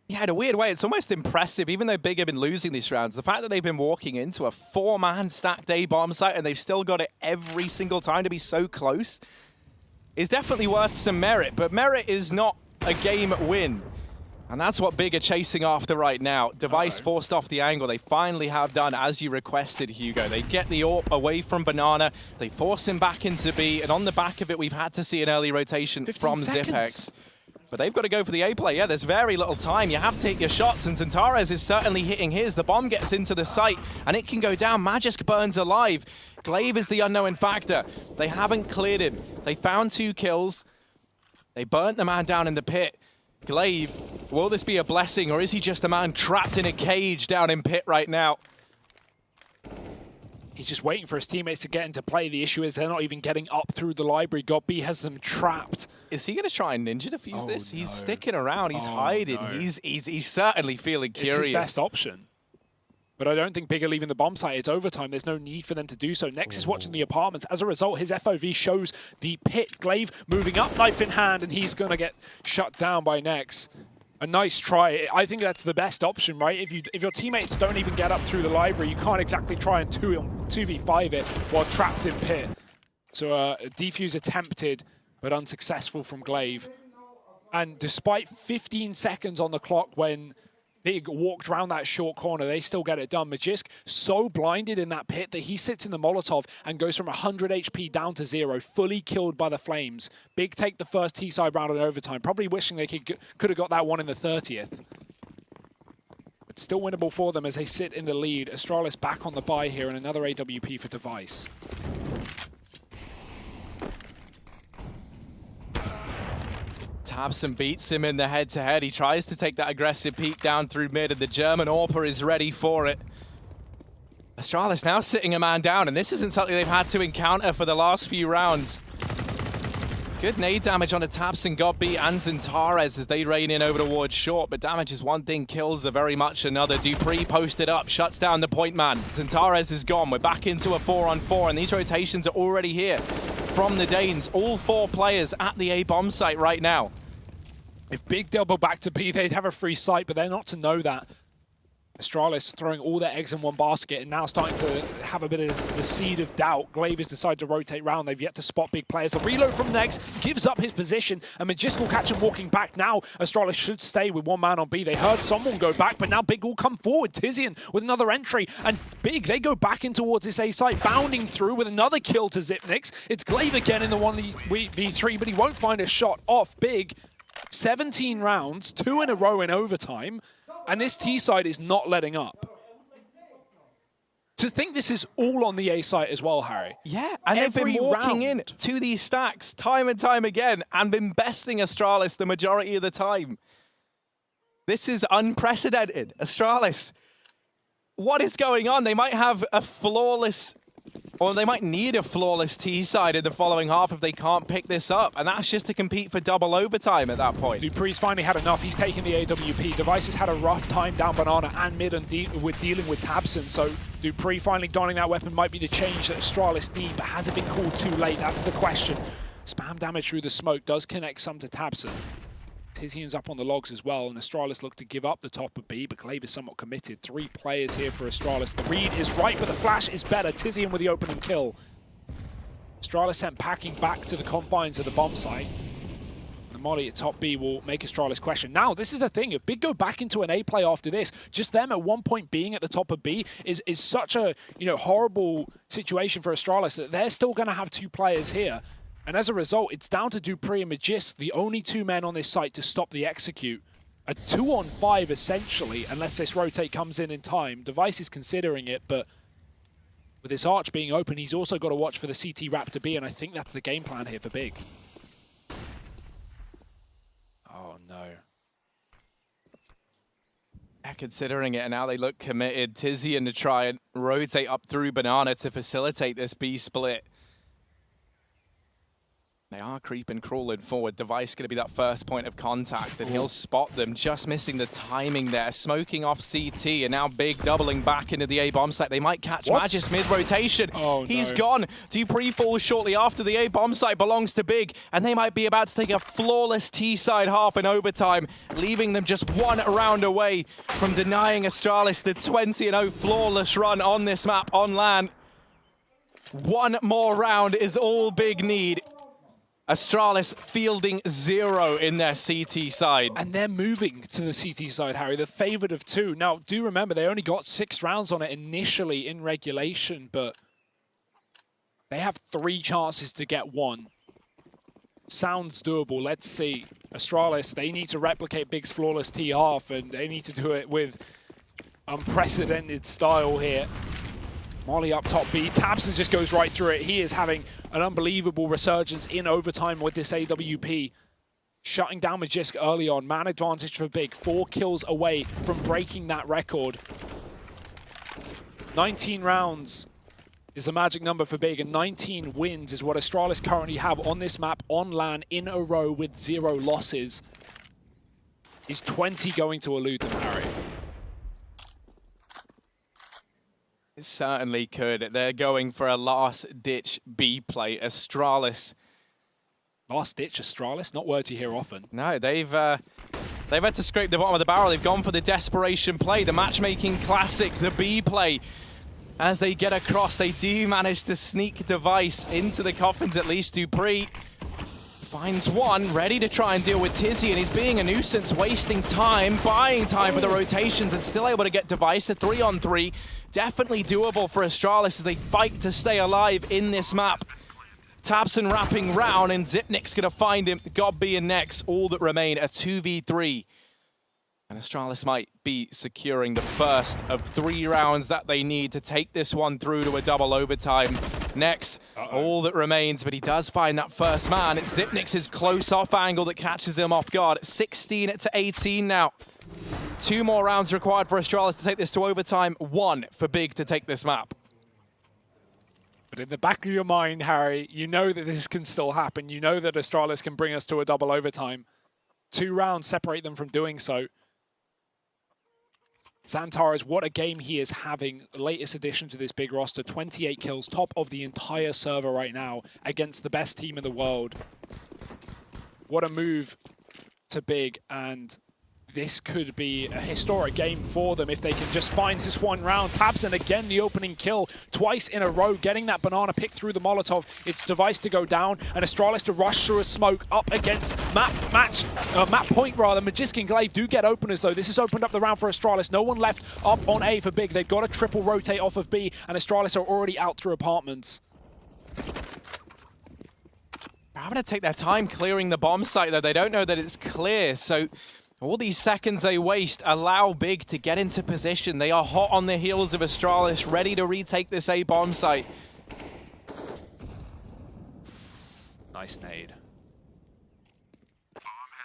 Yeah, in a weird way, it's almost impressive, even though Big have been losing these rounds, the fact that they've been walking into a 4-man stacked A bomb site and they've still got it every single time to be so close is definitely worth some merit, but merit is not a game win. And that's what Big are chasing after right now. Device forced off the angle. They finally have done as you requested, Hugo. They get the AWP away from Banana. They force him back into B, and on the back of it, we've had to see an early rotation from Zipex. But they've got to go for the A play. Yeah, there's very little time. You have to take your shots, and Zentares is certainly hitting his. The bomb gets into the site, and it can go down. Magisk burns alive. Glaive is the unknown factor. They haven't cleared him. They found 2 kills. They burnt the man down in the pit. Glaive, will this be a blessing, or is he just a man trapped in a cage down in pit right now? He's just waiting for his teammates to get into play. The issue is they're not even getting up through the library. GodB has them trapped. Is he going to try and ninja defuse this? He's sticking around. He's hiding. No. He's certainly feeling curious. It's his best option. But I don't think Big are leaving the bomb site. It's overtime. There's no need for them to do so. Nex is watching the apartments. As a result, his FOV shows the pit. Glaive moving up, knife in hand, and he's going to get shut down by Nex. A nice try. I think that's the best option, right? If your teammates don't even get up through the library, you can't exactly try and 2v5 it while trapped in pit. So a defuse attempted, but unsuccessful from Glaive. And despite 15 seconds on the clock when Big walked around that short corner, they still get it done. Magisk so blinded in that pit that he sits in the Molotov and goes from 100 HP down to 0, fully killed by the flames. Big take the first T-side round in overtime, probably wishing they could have got that one in the 30th. But still winnable for them as they sit in the lead. Astralis back on the buy here, and another AWP for Device. tabseN beats him in the head-to-head. He tries to take that aggressive peek down through mid, and the German AWPer is ready for it. Astralis now sitting a man down, and this isn't something they've had to encounter for the last few rounds. Good nade damage on a tabseN, GodB, and Zentares as they rain in over towards short, but damage is one thing, kills are very much another. Dupree posted up, shuts down the point man. Zentares is gone. We're back into a 4-on-4, and these rotations are already here from the Danes. All 4 players at the A bomb site right now. If Big double back to B, they'd have a free site, but they're not to know that. Astralis throwing all their eggs in one basket and now starting to have a bit of the seed of doubt. Glaive has decided to rotate round. They've yet to spot Big players. The reload from Nex gives up his position, and Magisk will catch him walking back. Now Astralis should stay with 1 man on B. They heard someone go back, but now Big will come forward. Tizian with another entry, and Big, they go back in towards this A site, bounding through with another kill to Zipnix. It's Glaive again in the 1v3, but he won't find a shot off. Big, 17 rounds, 2 in a row in overtime. And this T side is not letting up. To think this is all on the A site as well, Harry. Yeah, and they've been walking in to these stacks time and time again and been besting Astralis the majority of the time. This is unprecedented. Astralis, what is going on? They might have a flawless, or they might need a flawless T side in the following half if they can't pick this up. And that's just to compete for double overtime at that point. Dupree's finally had enough. He's taken the AWP. Device has had a rough time down Banana and mid and with dealing with Tabson. So Dupree finally donning that weapon might be the change that Astralis need, but has it been called too late? That's the question. Spam damage through the smoke does connect some to Tabson. Tizian's up on the logs as well, and Astralis look to give up the top of B, but Glaive is somewhat committed. 3 players here for Astralis. The read is right, but the flash is better. Tizian with the opening kill. Astralis sent packing back to the confines of the bomb site. The molly at top B will make Astralis question. Now, this is the thing. If Big go back into an A play after this, just them at one point being at the top of B is such a horrible situation for Astralis that they're still going to have 2 players here. And as a result, it's down to Dupree and Magist, the only 2 men on this site to stop the execute. A 2-on-5 essentially, unless this rotate comes in time. Device is considering it, but with this arch being open, he's also got to watch for the CT wrap to be, and I think that's the game plan here for Big. Oh no. Yeah, considering it, and now they look committed. Tizian to try and rotate up through Banana to facilitate this B split. They are creeping, crawling forward. Device going to be that first point of contact, and he'll spot them, just missing the timing there. Smoking off CT, and now Big doubling back into the A bomb site. They might catch Magis mid-rotation. Oh, He's gone. Dupree falls shortly after. The A bomb site belongs to Big, and they might be about to take a flawless T-side half in overtime, leaving them just 1 round away from denying Astralis the 20-0 flawless run on this map on LAN. 1 more round is all Big need. Astralis fielding 0 in their CT side. And they're moving to the CT side, Harry, the favored of 2. Now, do remember, they only got 6 rounds on it initially in regulation, but they have 3 chances to get 1. Sounds doable. Let's see. Astralis, they need to replicate Big's flawless T half, and they need to do it with unprecedented style here. Molly up top B. Tabson just goes right through it. He is having an unbelievable resurgence in overtime with this AWP. Shutting down Magisk early on. Man advantage for Big. 4 kills away from breaking that record. 19 rounds is the magic number for Big, and 19 wins is what Astralis currently have on this map on LAN in a row with 0 losses. Is 20 going to elude them, Harry? It certainly could. They're going for a last-ditch B play. Astralis. Last-ditch Astralis? Not words you hear often. No, they've had to scrape the bottom of the barrel. They've gone for the desperation play, the matchmaking classic, the B play. As they get across, they do manage to sneak Device into the coffins, at least. Dupree finds one, ready to try and deal with Tizian. He's being a nuisance, wasting time, buying time for the rotations, and still able to get Device. A 3-on-3. Definitely doable for Astralis as they fight to stay alive in this map. Tabson wrapping round, and Zipnik's going to find him. Godby and Nex, all that remain, a 2v3. And Astralis might be securing the first of 3 rounds that they need to take this one through to a double overtime. Nex, all that remains, but he does find that first man. It's Zipnik's close off angle that catches him off guard. 16-18 now. 2 more rounds required for Astralis to take this to overtime. 1 for Big to take this map. But in the back of your mind, Harry, you know that this can still happen. You know that Astralis can bring us to a double overtime. 2 rounds separate them from doing so. Xantares, what a game he is having. Latest addition to this Big roster. 28 kills, top of the entire server right now against the best team in the world. What a move to Big, and this could be a historic game for them if they can just find this 1 round. Tabson again, the opening kill twice in a row, getting that banana pick through the Molotov. It's Device to go down, and Astralis to rush through a smoke up against map point rather. Magisk and Glaive do get openers though. This has opened up the round for Astralis. No one left up on A for Big. They've got a triple rotate off of B, and Astralis are already out through apartments. I'm going to take their time clearing the bomb site though. They don't know that it's clear, so All these seconds they waste allow Big to get into position. They are hot on the heels of Astralis, ready to retake this A bomb site. Nice nade.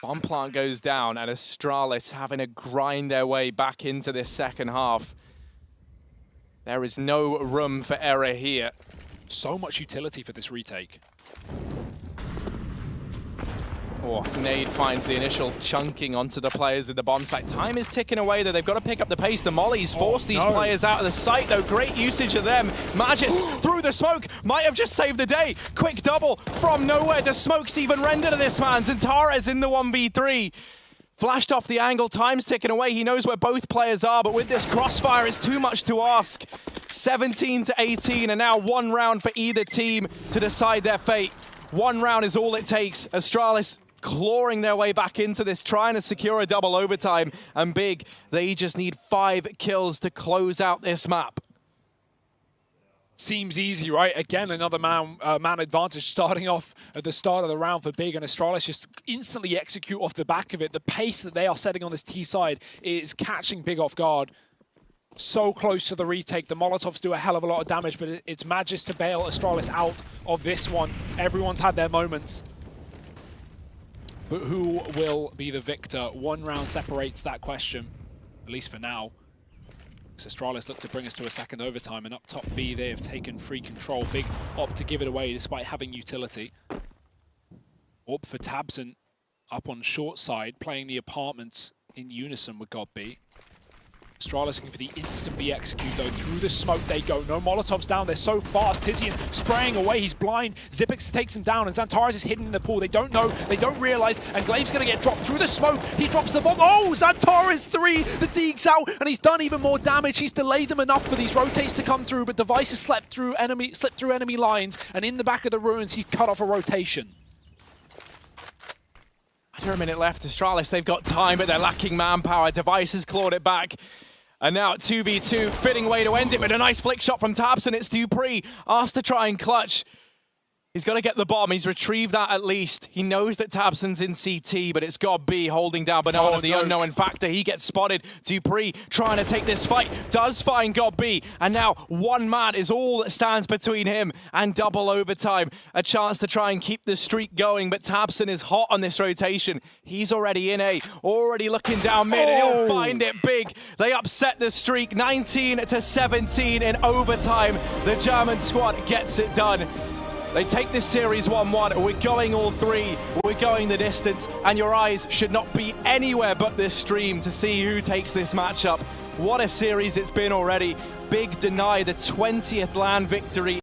Bomb plant goes down, and Astralis having to grind their way back into this second half. There is no room for error here. So much utility for this retake. Oh, nade finds the initial chunking onto the players at the bomb site. Time is ticking away, though. They've got to pick up the pace. The mollies force these players out of the site, though. Great usage of them. Magis through the smoke might have just saved the day. Quick double from nowhere. Does Smokes even render to this man? Zantara's in the 1v3. Flashed off the angle. Time's ticking away. He knows where both players are, but with this crossfire, it's too much to ask. 17 to 18, and now one round for either team to decide their fate. One round is all it takes. Astralis clawing their way back into this, trying to secure a double overtime. And Big, they just need 5 kills to close out this map. Seems easy, right? Again, another man advantage starting off at the start of the round for Big, and Astralis just instantly execute off the back of it. The pace that they are setting on this T side is catching Big off guard. So close to the retake. The Molotovs do a hell of a lot of damage, but it's Magis to bail Astralis out of this one. Everyone's had their moments. But who will be the victor? One round separates that question, at least for now. Astralis look to bring us to a second overtime, and up top B, they have taken free control. Big opt to give it away despite having utility. Orb for Tabson up on short side, playing the apartments in unison with God B. Astralis looking for the instant B execute, though. Through the smoke they go. No Molotovs down. They're so fast. Tizian spraying away. He's blind. Zipix takes him down, and Xantares is hidden in the pool. They don't know. They don't realize. And Glaive's going to get dropped through the smoke. He drops the bomb. Oh, Xantares 3. The Deeg's out, and he's done even more damage. He's delayed them enough for these rotates to come through, but Device has slipped through enemy lines, and in the back of the ruins, he's cut off a rotation. Under a minute left, Astralis, they've got time, but they're lacking manpower. Device has clawed it back. And now 2v2, fitting way to end it, but a nice flick shot from Tabson. It's Dupree, asked to try and clutch. He's got to get the bomb. He's retrieved that at least. He knows that Tabson's in CT, but it's God B holding down Banana, the unknown factor. He gets spotted. Dupree trying to take this fight. Does find God B. And now one man is all that stands between him and double overtime. A chance to try and keep the streak going, but Tabson is hot on this rotation. He's already in A, already looking down mid, and he'll find it big. They upset the streak, 19 to 17 in overtime. The German squad gets it done. They take this series 1-1. We're going all 3. We're going the distance. And your eyes should not be anywhere but this stream to see who takes this matchup. What a series it's been already. Big deny the 20th LAN victory.